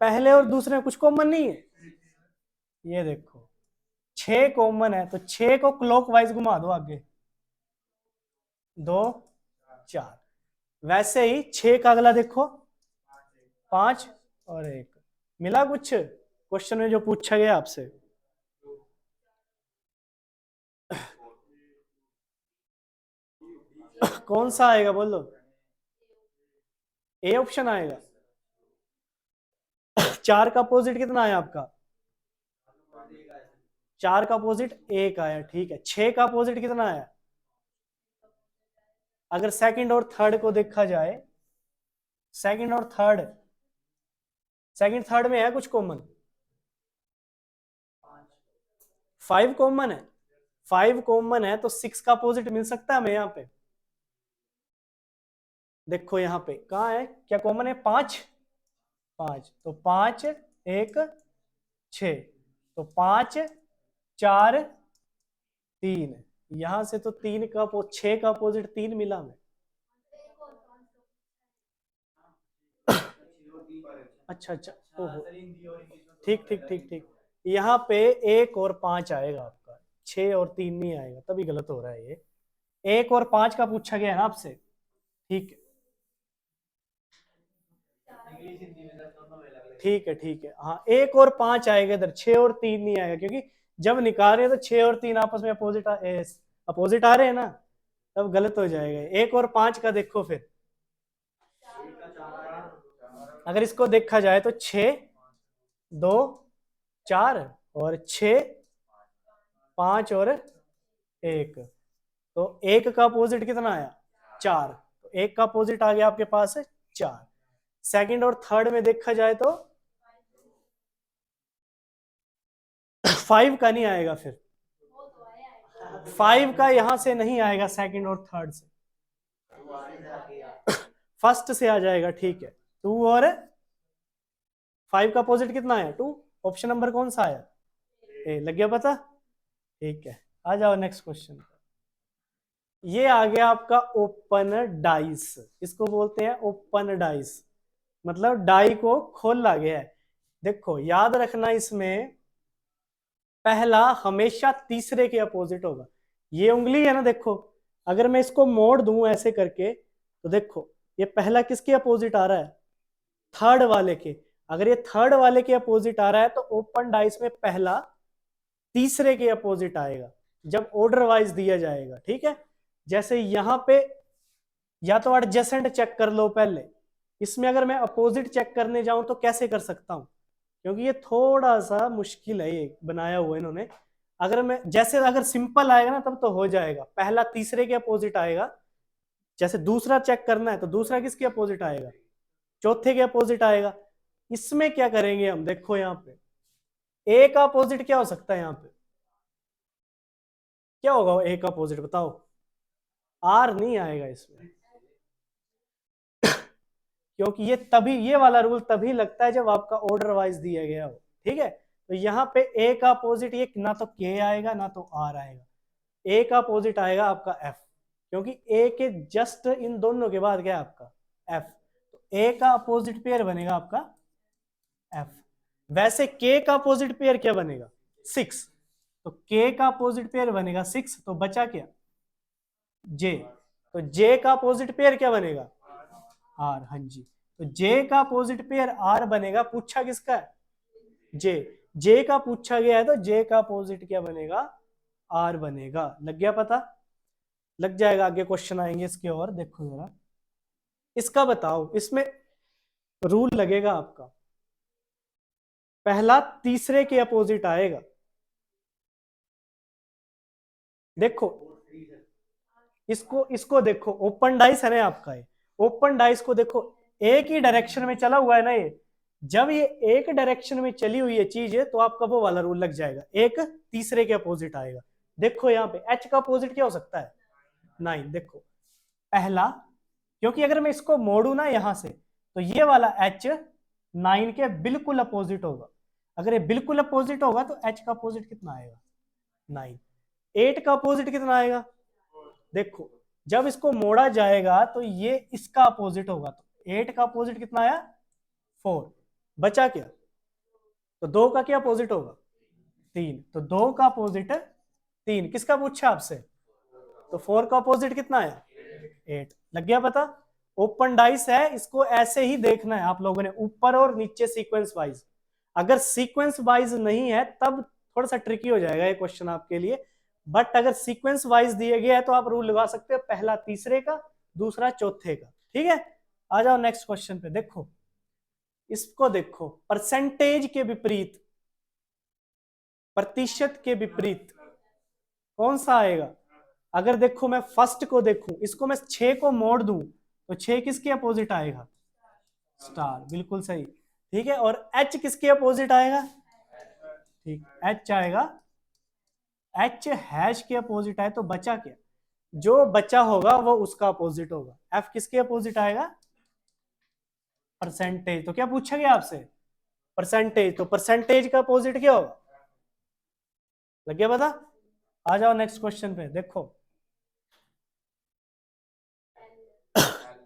पहले और दूसरे में कुछ कॉमन नहीं है। ये देखो 6 कॉमन है, तो 6 को क्लॉकवाइज घुमा दो आगे, 2 4। वैसे ही 6 का अगला देखो, 5 और 1। मिला कुछ क्वेश्चन में जो पूछा गया आपसे। कौन सा आएगा बोलो, ए ऑप्शन आएगा। 4 का अपोजिट कितना आया आपका, 4 का अपोजिट 1 आया, ठीक है। 6 का अपोजिट कितना आया, अगर सेकंड और थर्ड को देखा जाए, सेकंड और थर्ड, सेकंड थर्ड में है कुछ कॉमन, 5 कॉमन है, 5 कॉमन है तो 6 का अपोजिट मिल सकता है हमें यहाँ पे। देखो यहाँ पे कहाँ है, क्या कॉमन है, 5 5, तो 5 1 6, तो 5 4 3, यहां से तो 3 का 6 का अपोजिट 3 मिला हमें। अच्छा अच्छा, ओहो, ठीक ठीक ठीक ठीक, यहाँ पे 1 और 5 आएगा आपका, 6 और 3 नहीं आएगा, तभी गलत हो रहा है ये। 1 और 5 का पूछा गया है ना आपसे, ठीक है ठीक है ठीक है, हाँ 1 और 5 आएगा इधर, 6 और 3 नहीं आएगा, क्योंकि जब निकाल रहे हैं तो 6 और 3 आपस में अपोजिट आ रहे हैं ना, तब गलत हो जाएगा। 1 और 5 का देखो फिर, अगर इसको देखा जाए तो 6 2 4 और 6 5 और 1, तो 1 का अपोजिट कितना आया, 4, तो 1 का अपोजिट आ गया आपके पास है 4। सेकंड और थर्ड में देखा जाए तो 5 का नहीं आएगा, फिर 5 का यहां से नहीं आएगा, सेकंड और थर्ड से, फर्स्ट से आ जाएगा, ठीक है। 2 और 5 का अपोजिट कितना आया, 2, ऑप्शन नंबर कौन सा आया, ए, लग गया पता, ठीक है। आ जाओ नेक्स्ट क्वेश्चन, ये आ गया आपका ओपन डाइस, इसको बोलते हैं ओपन डाइस, मतलब डाई को खोला गया है। देखो याद रखना, इसमें पहला हमेशा तीसरे के अपोजिट होगा। ये उंगली है ना, देखो अगर मैं इसको मोड़ दूं ऐसे करके, तो देखो ये पहला किसके अपोजिट आ रहा है, थर्ड वाले के। अगर ये थर्ड वाले के अपोजिट आ रहा है तो ओपन डाइस में पहला तीसरे के अपोजिट आएगा, जब ऑर्डर वाइज दिया जाएगा, ठीक है। जैसे यहां पे या तो एडजेसेंट चेक कर लो पहले, इसमें अगर मैं अपोजिट चेक करने जाऊं तो कैसे कर सकता हूं, क्योंकि ये थोड़ा सा मुश्किल है, ये बनाया हुआ इन्होंने। अगर मैं जैसे, अगर सिंपल आएगा ना तब तो हो जाएगा, पहला तीसरे के अपोजिट आएगा। जैसे दूसरा चेक करना है तो दूसरा किसके अपोजिट आएगा, चौथे के अपोजिट आएगा। इसमें क्या करेंगे हम, देखो यहाँ पे ए का अपोजिट क्या हो सकता है, यहाँ पे क्या होगा ए का अपोजिट बताओ, आर नहीं आएगा इसमें, क्योंकि ये तभी, ये वाला रूल तभी लगता है जब आपका ऑर्डर वाइज दिया गया हो, ठीक है। तो यहाँ पे ए का अपोजिट ये ना तो के आएगा ना तो आर आएगा, ए का अपोजिट आएगा आपका एफ, क्योंकि ए के जस्ट इन दोनों के बाद क्या है आपका एफ, तो ए का अपोजिट पेयर बनेगा आपका एफ। वैसे के का अपोजिट पेयर क्या बनेगा, 6, तो के का अपोजिट पेयर बनेगा 6, तो बचा क्या, जे, तो जे का अपोजिट पेयर क्या बनेगा, आर, हाँ जी। तो जे का अपोजिट पेयर आर बनेगा, पूछा किसका है, जे, जे का पूछा गया है तो जे का अपोजिट क्या बनेगा, आर बनेगा। लग गया पता, लग जाएगा, आगे क्वेश्चन आएंगे इसके, और देखो जरा इसका बताओ, इसमें रूल लगेगा आपका, पहला तीसरे के अपोजिट आएगा, देखो इसको इसको देखो, ओपन डाइस है ना आपका, ये ओपन डाइस को देखो, एक ही डायरेक्शन में चला हुआ है ना ये। जब ये एक डायरेक्शन में चली हुई है चीज है तो आपका वो वाला रूल लग जाएगा, एक तीसरे के अपोजिट आएगा। देखो यहाँ पे एच का अपोजिट क्या हो सकता है, 9। देखो पहला, क्योंकि अगर मैं इसको मोड़ू ना यहां से तो ये वाला एच 9 के बिल्कुल अपोजिट होगा। अगर ये बिल्कुल अपोजिट होगा तो एच का अपोजिट कितना आएगा, 9। 8 का अपोजिट कितना आएगा, देखो जब इसको मोड़ा जाएगा तो ये इसका अपोजिट होगा, तो 8 का अपोजिट कितना आया, 4। बचा क्या, तो 2 का क्या अपोजिट होगा, 3। तो 2 का अपोजिट 3, किसका पूछा आपसे, तो 4 का अपोजिट कितना आया, 8। लग गया पता। ओपन डाइस है, इसको ऐसे ही देखना है आप लोगों ने, ऊपर और नीचे सीक्वेंस वाइज। अगर सीक्वेंस वाइज नहीं है तब थोड़ा सा ट्रिकी हो जाएगा ये क्वेश्चन आपके लिए, बट अगर सीक्वेंस वाइज दिए गए है तो आप रूल लगा सकते हो, पहला तीसरे का, दूसरा चौथे का। ठीक है, आ जाओ नेक्स्ट क्वेश्चन पे। देखो इसको देखो, परसेंटेज के विपरीत, प्रतिशत के विपरीत कौन सा आएगा। अगर देखो मैं फर्स्ट को देखूं, इसको मैं 6 को मोड़ दूं तो 6 किसके अपोजिट आएगा, स्टार, बिल्कुल सही। ठीक है, और एच किसके अपोजिट आएगा, ठीक, एच आएगा, एच हैश के अपोजिट आए तो बचा क्या, जो बचा होगा वो उसका अपोजिट होगा। एफ किसके अपोजिट आएगा, परसेंटेज। तो क्या पूछा गया आपसे, परसेंटेज, तो परसेंटेज का अपोजिट क्या होगा, लग गया पता। आ जाओ नेक्स्ट क्वेश्चन पे। देखो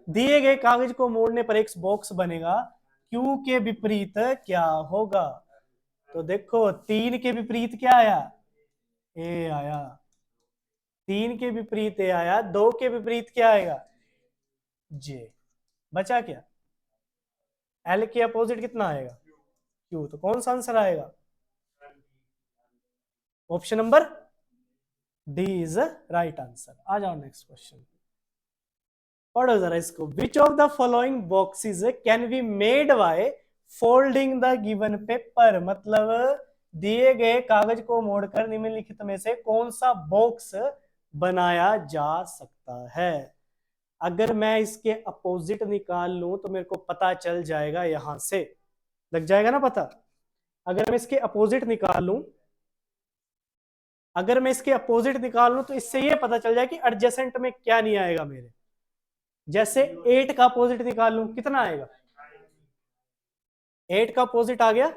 दिए गए कागज को मोड़ने पर एक बॉक्स बनेगा, क्यू के विपरीत क्या होगा। तो देखो 3 के विपरीत क्या आया, ए आया, 3 के विपरीत ए आया, 2 के विपरीत क्या आएगा, जे। बचा क्या, एल के अपोजिट कितना आएगा, क्यू। तो कौन सा आंसर आएगा, option number D is right answer. आ जाओ नेक्स्ट क्वेश्चन, पढ़ो जरा इसको। Which of the following boxes can be made by folding the given paper. मतलब दिए गए कागज को मोड़कर निम्नलिखित में से कौन सा बॉक्स बनाया जा सकता है। अगर मैं इसके अपोजिट निकाल लूं तो मेरे को पता चल जाएगा, यहां से लग जाएगा ना पता। अगर मैं इसके अपोजिट निकाल लूं, अगर मैं इसके अपोजिट निकाल लूं तो इससे ये पता चल जाए कि एडजेसेंट में क्या नहीं आएगा मेरे। जैसे 8 का अपोजिट निकाल लूं कितना आएगा, 8 का अपोजिट आ गया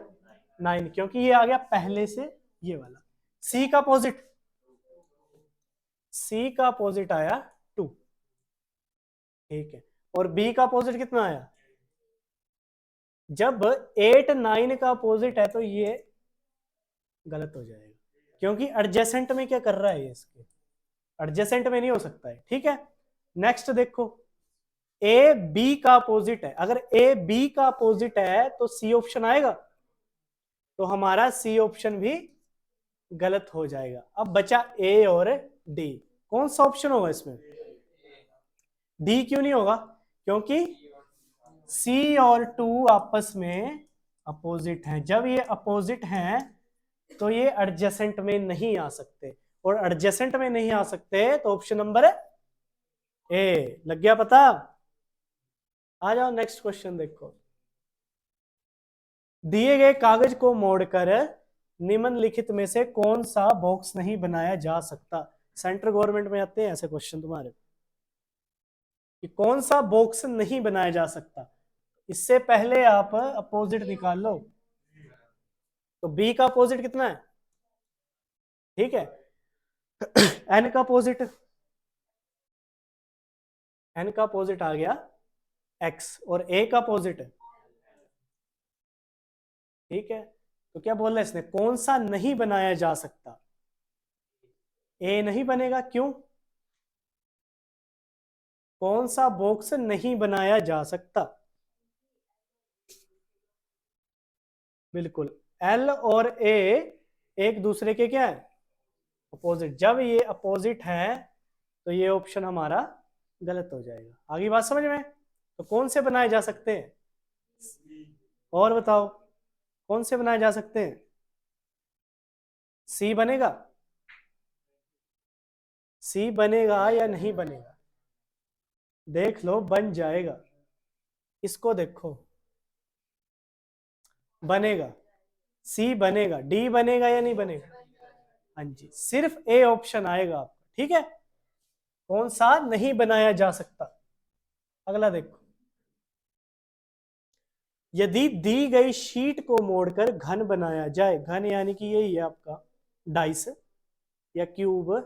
9, क्योंकि ये आ गया पहले से ये वाला। सी का अपोजिट, सी का अपोजिट आया 2, ठीक है। और बी का अपोजिट कितना आया, जब 8 9 का अपोजिट है तो ये गलत हो जाएगा, क्योंकि एडजेसेंट में क्या कर रहा है ये, इसके एडजेसेंट में नहीं हो सकता है। ठीक है, नेक्स्ट देखो, ए बी का अपोजिट है। अगर ए बी का अपोजिट है तो सी ऑप्शन आएगा, तो हमारा सी ऑप्शन भी गलत हो जाएगा। अब बचा ए और डी, कौन सा ऑप्शन होगा इसमें, डी क्यों नहीं होगा, क्योंकि सी और 2 आपस में अपोजिट हैं। जब ये अपोजिट हैं तो ये एडजेसेंट में नहीं आ सकते, और एडजेसेंट में नहीं आ सकते तो ऑप्शन नंबर ए। लग गया पता। आ जाओ नेक्स्ट क्वेश्चन देखो। दिए गए कागज को मोड़कर निम्नलिखित में से कौन सा बॉक्स नहीं बनाया जा सकता। सेंट्रल गवर्नमेंट में आते हैं ऐसे क्वेश्चन तुम्हारे, कि कौन सा बॉक्स नहीं बनाया जा सकता। इससे पहले आप अपोजिट निकाल लो, तो बी का अपोजिट कितना है, ठीक है। एन का अपोजिट, एन का अपोजिट आ गया एक्स, और ए का अपोजिट है, ठीक है। तो क्या बोल रहा है इसने, कौन सा नहीं बनाया जा सकता, ए नहीं बनेगा, क्यों, कौन सा बॉक्स नहीं बनाया जा सकता, बिल्कुल एल और ए एक दूसरे के क्या है, अपोजिट। जब ये अपोजिट है तो ये ऑप्शन हमारा गलत हो जाएगा। आगे बात समझ में, तो कौन से बनाए जा सकते हैं, और बताओ कौन से बनाए जा सकते हैं, सी बनेगा, सी बनेगा या नहीं बनेगा? देख लो, बन जाएगा। इसको देखो, बनेगा। सी बनेगा। डी बनेगा या नहीं बनेगा? हाँ जी, सिर्फ ए ऑप्शन आएगा आपका। ठीक है, कौन सा नहीं बनाया जा सकता? अगला देखो, यदि दी गई शीट को मोड़कर घन बनाया जाए, घन यानी कि यही है आपका डाइस या क्यूब,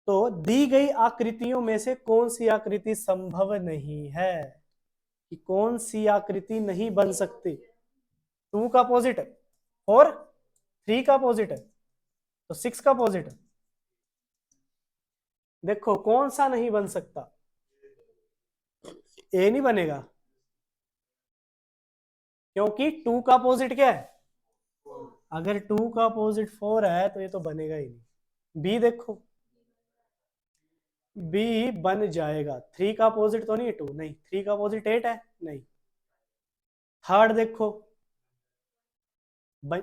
तो दी गई आकृतियों में से कौन सी आकृति संभव नहीं है? कि कौन सी आकृति नहीं बन सकती? 2 का अपोजिट है, 4, 3 का अपोजिट है, तो 6 का अपोजिट है। देखो कौन सा नहीं बन सकता? ए नहीं बनेगा, क्योंकि 2 का अपोजिट क्या है? अगर 2 का अपोजिट 4 है तो ये तो बनेगा ही नहीं। बी देखो, बी बन जाएगा। 3 का अपोजिट तो नहीं है 2, नहीं। 3 का अपोजिट 8 है, नहीं। थर्ड देखो,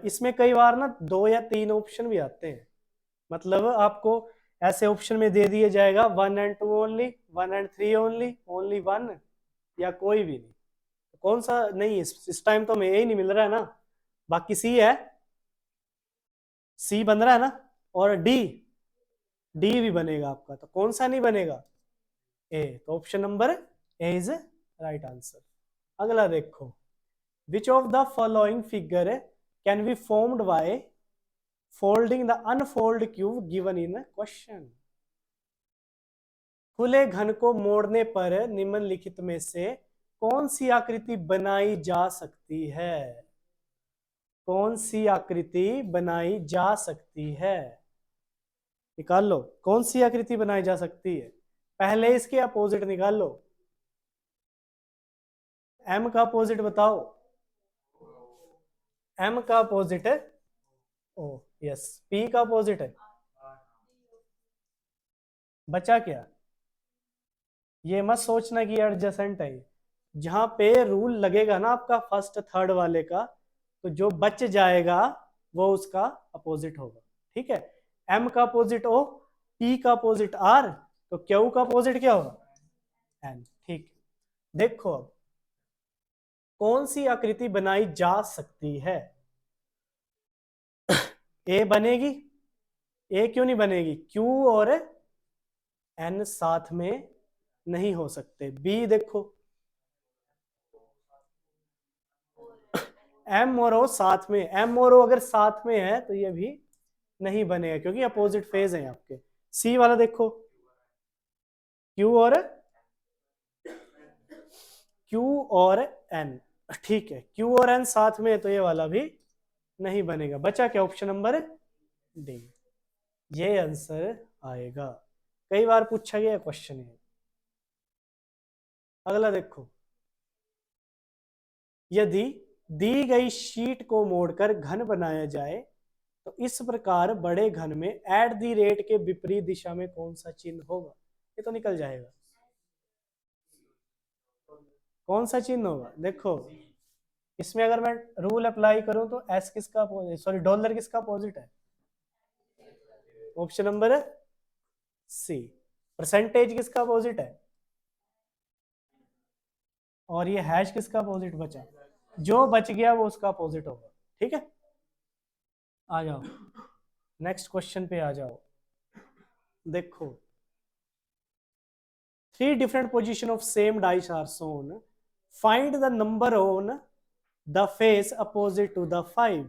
इसमें कई बार ना 2 या 3 ऑप्शन भी आते हैं, मतलब आपको ऐसे ऑप्शन में दे दिया जाएगा 1 and 2 only, 1 and 3 only, only 1, या कोई भी नहीं। कौन सा नहीं है इस टाइम? तो हमें यही नहीं मिल रहा है ना, बाकी सी है। सी बन रहा है ना, और डी, डी भी बनेगा आपका। तो कौन सा नहीं बनेगा? ए। तो option number A is right answer. अगला देखो, विच of the following figure can be formed by folding the unfold cube given in question? खुले घन को मोड़ने पर निम्नलिखित में से कौन सी आकृति बनाई जा सकती है? कौन सी आकृति बनाई जा सकती है? निकाल लो, कौन सी आकृति बनाई जा सकती है? पहले इसके अपोजिट निकाल लो। एम का अपोजिट बताओ। एम का अपोजिट है ओ, यस। पी का अपोजिट है, बचा क्या? ये मत सोचना कि एडजेसेंट है। जहां पे रूल लगेगा ना आपका फर्स्ट थर्ड वाले का, तो जो बच जाएगा वो उसका अपोजिट होगा। ठीक है, एम का अपोजिट ओ, पी का अपोजिट आर, तो क्यू का अपोजिट क्या होगा? एन। ठीक, देखो अब कौन सी आकृति बनाई जा सकती है? ए बनेगी। ए क्यों नहीं बनेगी? क्यू और एन साथ में नहीं हो सकते। बी देखो, एम और ओ साथ में, एम और ओ अगर साथ में है तो ये भी नहीं बनेगा, क्योंकि अपोजिट फेज है आपके। सी वाला देखो, क्यू और एन, ठीक है, क्यू और एन साथ में है तो ये वाला भी नहीं बनेगा। बचा क्या? ऑप्शन नंबर डी, ये आंसर आएगा। कई बार पूछा गया क्वेश्चन है। अगला देखो, यदि दी गई शीट को मोड़कर घन बनाया जाए तो इस प्रकार बड़े घन में एट द रेट के विपरीत दिशा में कौन सा चिन्ह होगा? ये तो निकल जाएगा। कौन सा चिन्ह होगा? देखो, इसमें अगर मैं रूल अप्लाई करूं तो एस किसका, सॉरी डॉलर किसका अपोजिट है? Option number C. परसेंटेज किसका अपोजिट है? और ये हैश किसका अपोजिट बचा? जो बच गया वो उसका अपोजिट होगा। ठीक है, आ जाओ नेक्स्ट क्वेश्चन पे आ जाओ। देखो, 3 different position of same dice are shown. Find the number on the face opposite to the 5.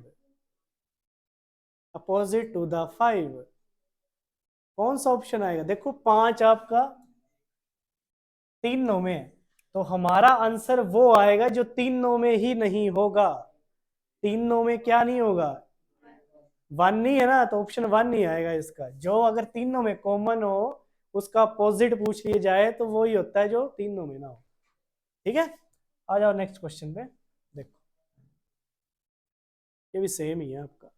Opposite to the 5. कौन सा ऑप्शन आएगा? देखो 5 आपका 3 नौ में है, तो हमारा आंसर वो आएगा जो 3 नौ में ही नहीं होगा। 3 नौ में क्या नहीं होगा? 1 नहीं है ना, तो ऑप्शन 1 नहीं आएगा इसका। जो अगर 3 नौ में कॉमन हो उसका अपोजिट पूछ लिया जाए तो वो ही होता है जो 3 नौ में ना हो। ठीक है, आ जाओ नेक्स्ट क्वेश्चन पे। देखो, ये भी सेम ही है आपका,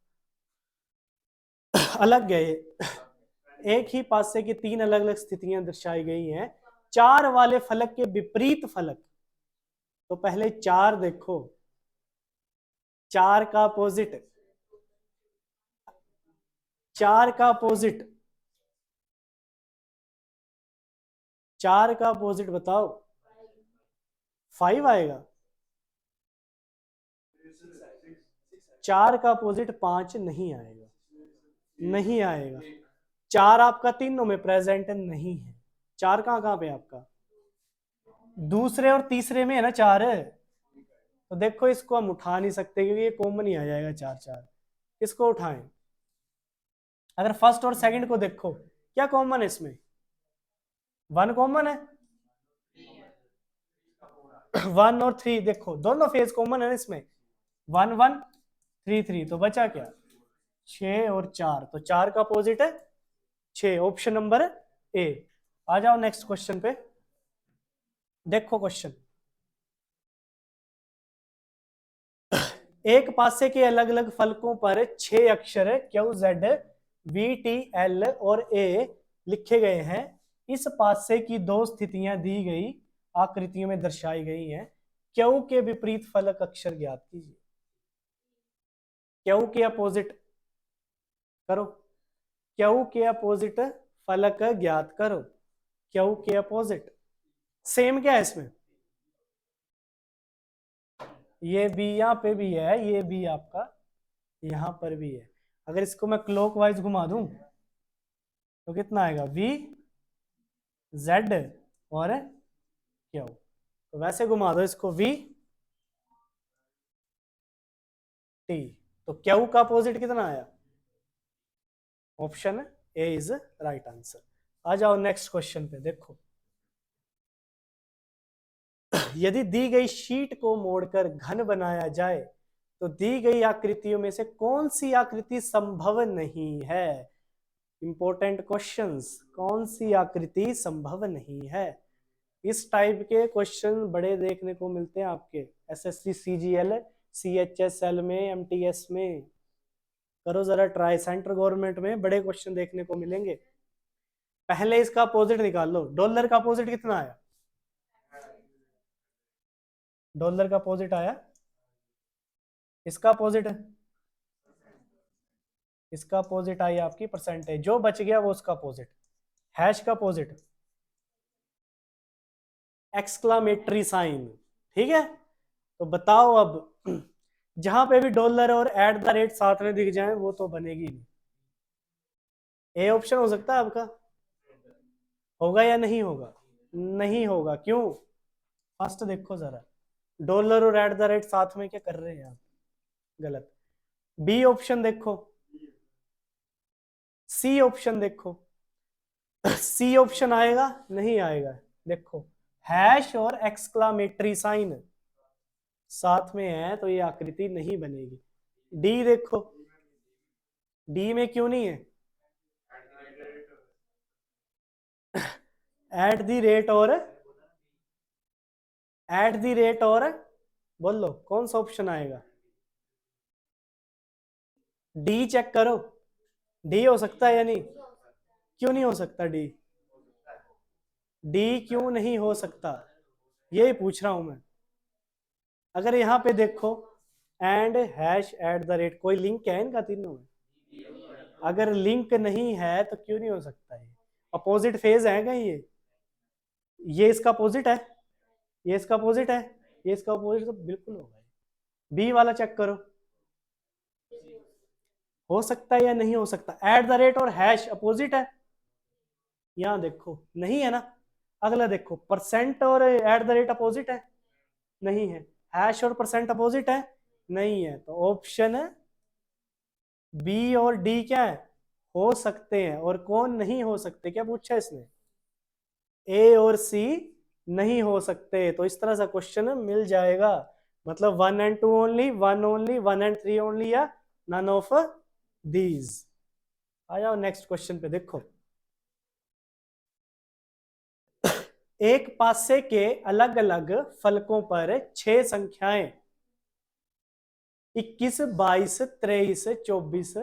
अलग है। एक ही पासे की 3 अलग अलग स्थितियां दर्शाई गई हैं। 4 वाले फलक के विपरीत फलक, तो पहले 4 देखो, 4 का अपोजिट, 4 का अपोजिट 4 का अपोजिट बताओ, 5 आएगा। 4 का अपोजिट 5 नहीं आएगा, नहीं आएगा। 4 आपका तीनों में प्रेजेंट नहीं है। 4 कहाँ कहाँ पे आपका, दूसरे और तीसरे में है ना 4 है। तो देखो इसको हम उठा नहीं सकते क्योंकि ये कॉमन ही आ जाएगा 4 4। इसको उठाएं। अगर फर्स्ट और सेकंड को देखो, क्या कॉमन है इसमें, 1 कॉमन है। 1 और 3 देखो दोनों फेज कॉमन है ना इसमें, 1 1 3 3, तो बचा क्या, 6 और 4, तो 4 का अपोजिट है 6, ऑप्शन नंबर ए। आ जाओ नेक्स्ट क्वेश्चन पे। देखो क्वेश्चन, एक पासे के अलग अलग फलकों पर 6 अक्षर Q Z V T L और ए लिखे गए हैं। इस पासे की 2 स्थितियां दी गई आकृतियों में दर्शाई गई हैं। क्यू के विपरीत फलक अक्षर ज्ञात कीजिए। क्यू के अपोजिट करो, क्यू के अपोजिट फलक ज्ञात करो। क्यू के अपोजिट सेम क्या है इसमें, ये बी यहाँ पे भी है, ये बी आपका यहां पर भी है। अगर इसको मैं क्लॉकवाइज घुमा दूं तो कितना आएगा, वी जेड और क्यू। तो वैसे घुमा दो इसको, वी टी, तो क्यू का अपोजिट कितना आया, option A is right answer. आ जाओ नेक्स्ट क्वेश्चन पे। देखो, यदि दी गई शीट को मोड़कर घन बनाया जाए तो दी गई आकृतियों में से कौन सी आकृति संभव नहीं है। इंपॉर्टेंट क्वेश्चंस, कौन सी आकृति संभव नहीं है। इस टाइप के क्वेश्चन बड़े देखने को मिलते हैं आपके एसएससी सीजीएल सीएचएसएल में एमटीएस में। करो जरा ट्राई, सेंट्रल गवर्नमेंट में बड़े क्वेश्चन देखने को मिलेंगे। पहले इसका अपोजिट निकाल लो, डॉलर का अपोजिट कितना आया, डॉलर का अपोजिट आया, इसका अपोजिट, इसका अपोजिट आई आपकी परसेंटेज, जो बच गया वो उसका अपोजिट। हैश का अपोजिट एक्सक्लामेटरी साइन, ठीक है। तो बताओ अब, जहां पे भी डॉलर और एट द रेट साथ में दिख जाए वो तो बनेगी नहीं। ए ऑप्शन हो सकता है आपका, होगा या नहीं होगा, नहीं होगा, क्यों, फर्स्ट देखो जरा, डॉलर और एट द रेट साथ में क्या कर रहे हैं आप, गलत। बी ऑप्शन देखो, सी ऑप्शन देखो, सी ऑप्शन आएगा नहीं आएगा, देखो हैश और एक्सक्लामेटरी साइन साथ में है तो ये आकृति नहीं बनेगी। डी देखो, डी में क्यों नहीं है, एट दी रेट और, एट दी रेट और, बोलो कौन सा ऑप्शन आएगा, डी चेक करो, डी हो सकता है या नहीं, क्यों नहीं हो सकता डी, डी क्यों नहीं हो सकता, यही पूछ रहा हूं मैं। अगर यहाँ पे देखो and hash at the rate, कोई लिंक है इनका तीनों में, अगर लिंक नहीं है तो क्यों नहीं हो सकता है, अपोजिट फेज है कहीं ये इसका अपोजिट है, ये इसका अपोजिट है, ये इसका अपोजिट, तो बिल्कुल होगा। बी वाला चेक करो, हो सकता है या नहीं हो सकता, एट द रेट और हैश अपोजिट है, यहां देखो नहीं है ना। अगला देखो, परसेंट और एट द रेट अपोजिट है, नहीं है। हैश और परसेंट अपोजिट है, नहीं है। तो ऑप्शन बी और डी क्या है, हो सकते हैं। और कौन नहीं हो सकते, क्या पूछा इसने, ए और सी नहीं हो सकते। तो इस तरह से क्वेश्चन मिल जाएगा, मतलब 1 and 2 only, 1 only, 1 and 3 only, या नन ऑफ दीज। आ जाओ नेक्स्ट क्वेश्चन पे। देखो, एक पासे के अलग अलग फलकों पर 6 संख्याएं 21, 22, 23, 24,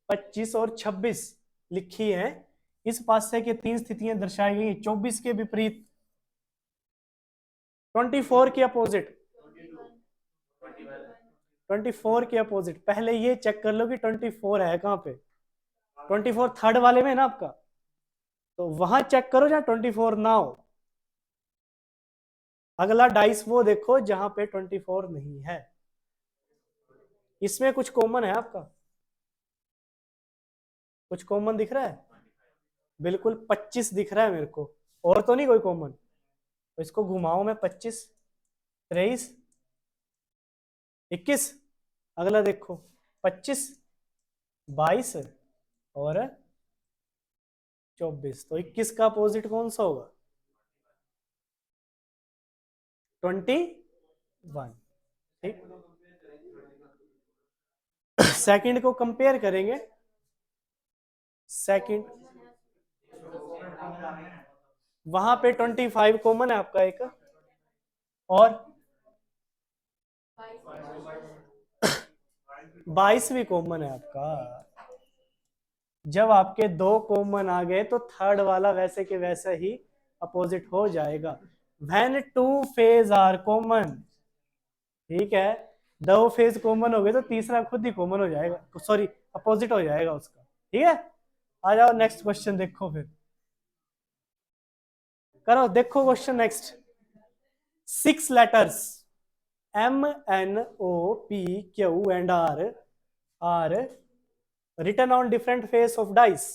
25 और 26 लिखी हैं। इस पासे के 3 स्थितियां दर्शाई गई। 24 के विपरीत, 24 के अपोजिट, 24 के अपोजिट। पहले ये चेक कर लो कि 24 है कहां पे, 24 थर्ड वाले में है ना आपका, तो वहां चेक करो जहां 24 ना हो। अगला डाइस वो देखो जहां पे 24 नहीं है। इसमें कुछ कॉमन है आपका, कुछ कॉमन दिख रहा है? बिल्कुल 25 दिख रहा है मेरे को, और तो नहीं कोई कॉमन। तो इसको घुमाओ मैं, 25, 23, 21। अगला देखो 25, 22 और 24। तो 21 का अपोजिट कौन सा होगा? 21। ठीक, सेकंड को कंपेयर करेंगे। सेकंड, वहां पे 25 कॉमन है आपका एक, और 22 भी कॉमन है आपका। जब आपके दो कॉमन आ गए तो थर्ड वाला वैसे के वैसा ही अपोजिट हो जाएगा। When two face are common, ठीक है, दो फेज कॉमन हो गए तो तीसरा खुद ही कॉमन हो जाएगा, सॉरी अपोजिट हो जाएगा उसका। ठीक है, आ जाओ नेक्स्ट क्वेश्चन देखो, फिर करो देखो question next. 6 letters M, N, O, P, Q and R are written on different face of dice.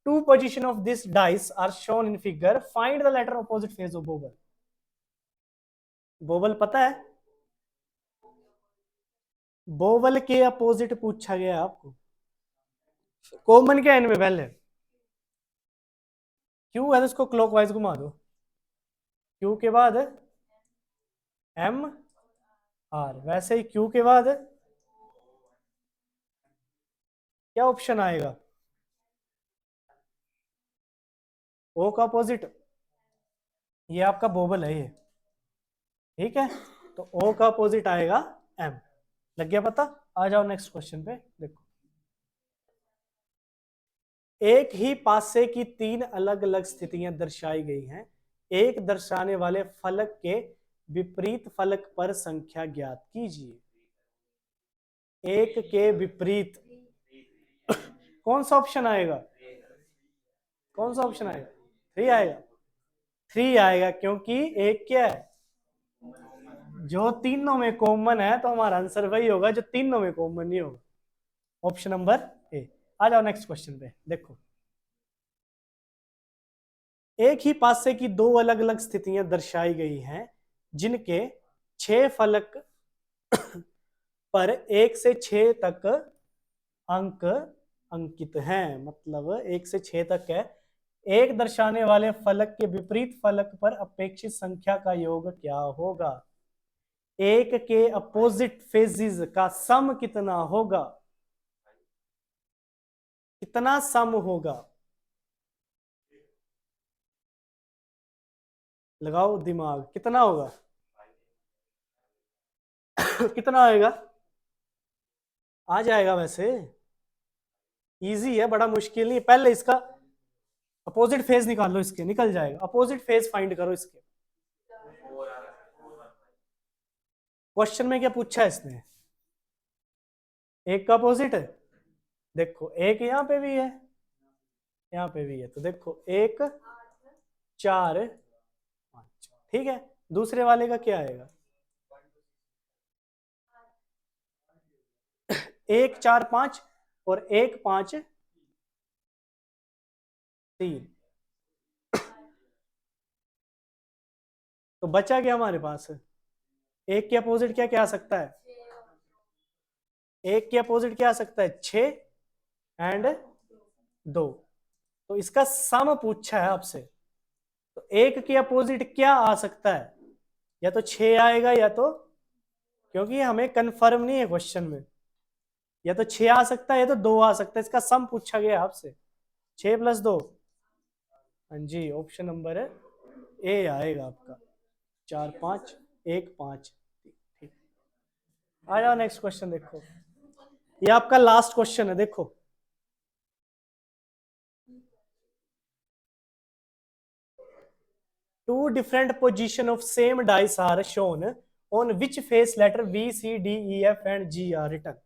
Two position of this dice are shown in figure. Find the letter opposite face of bobble. बोबल पता है? बोबल के opposite पूछा गया आपको। Common क्या है इनमें? पहले क्यू है तो इसको क्लॉकवाइज घुमा दो। क्यू के बाद एम आर, वैसे ही क्यू के बाद क्या ऑप्शन आएगा? ओ का अपोजिट, ये आपका बोबल है ये, ठीक है। तो ओ का अपोजिट आएगा एम। लग गया पता? आ जाओ नेक्स्ट क्वेश्चन पे देखो। एक ही पासे की 3 अलग अलग स्थितियां दर्शाई गई हैं। एक दर्शाने वाले फलक के विपरीत फलक पर संख्या ज्ञात कीजिए। एक के विपरीत कौन सा ऑप्शन आएगा? कौन सा ऑप्शन आएगा? 3 आएगा। 3 आएगा क्योंकि एक क्या है, जो तीनों में कॉमन है, तो हमारा आंसर वही होगा जो तीनों में कॉमन नहीं होगा। ऑप्शन नंबर ए। आ जाओ नेक्स्ट क्वेश्चन पे देखो। एक ही पासे की 2 अलग अलग स्थितियां दर्शाई गई हैं, जिनके 6 फलक पर 1 से 6 तक अंक अंकित हैं। मतलब 1 से 6 तक है। एक दर्शाने वाले फलक के विपरीत फलक पर अपेक्षित संख्या का योग क्या होगा? एक के अपोजिट फेजिस का सम कितना होगा? कितना सम होगा? लगाओ दिमाग, कितना होगा? कितना आएगा? आ जाएगा वैसे, इजी है, बड़ा मुश्किल नहीं। पहले इसका अपोजिट फेज निकालो, इसके निकल जाएगा। अपोजिट फेज फाइंड करो इसके। क्वेश्चन में क्या पूछा है इसने? एक का अपोजिट है, देखो एक यहाँ पे भी है, यहाँ पे भी है, तो देखो 1, 4, 5। ठीक है, दूसरे वाले का क्या आएगा? 1, 4, 5 और 1, 5, 3। तो बचा क्या हमारे पास? एक के अपोजिट क्या क्या आ सकता है? एक के अपोजिट क्या आ सकता है? 6 एंड 2। तो इसका सम पूछा है आपसे, तो एक के अपोजिट क्या आ सकता है? या तो 6 आएगा, या तो, क्योंकि हमें कंफर्म नहीं है क्वेश्चन में, या तो 6 आ सकता है या तो 2 आ सकता है। इसका सम पूछा गया आपसे, 6 + 2। हाँ जी, ऑप्शन नंबर है ए आएगा आपका। 4, 5, 1, 5। ठीक, आ जाओ नेक्स्ट क्वेश्चन देखो। ये आपका लास्ट क्वेश्चन है देखो। Two different position of same dice are shown on which face letter B, C, D, E, F and G are written.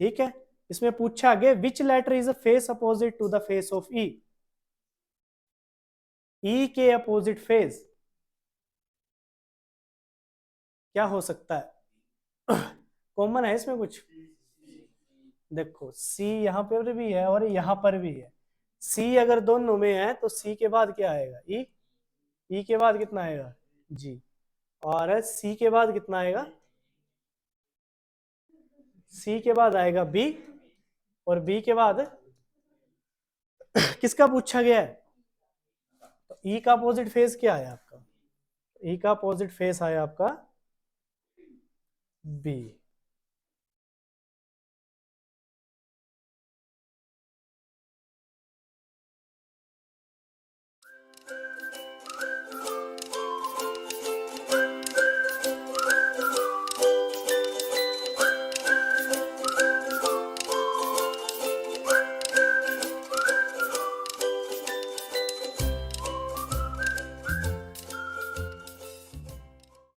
ठीक है, इसमें पूछा गया which letter is face opposite to the face of E. E के opposite face क्या हो सकता है? कॉमन है इसमें कुछ? देखो सी यहाँ पर भी है और यहाँ पर भी है। सी अगर दोनों में है तो सी के बाद क्या आएगा? ई। ई के बाद कितना आएगा? जी। और सी के बाद कितना आएगा? सी के बाद आएगा बी। और बी के बाद किसका पूछा गया है? तो ई का अपोजिट फेस क्या है आपका? ई का अपोजिट फेस आया आपका बी।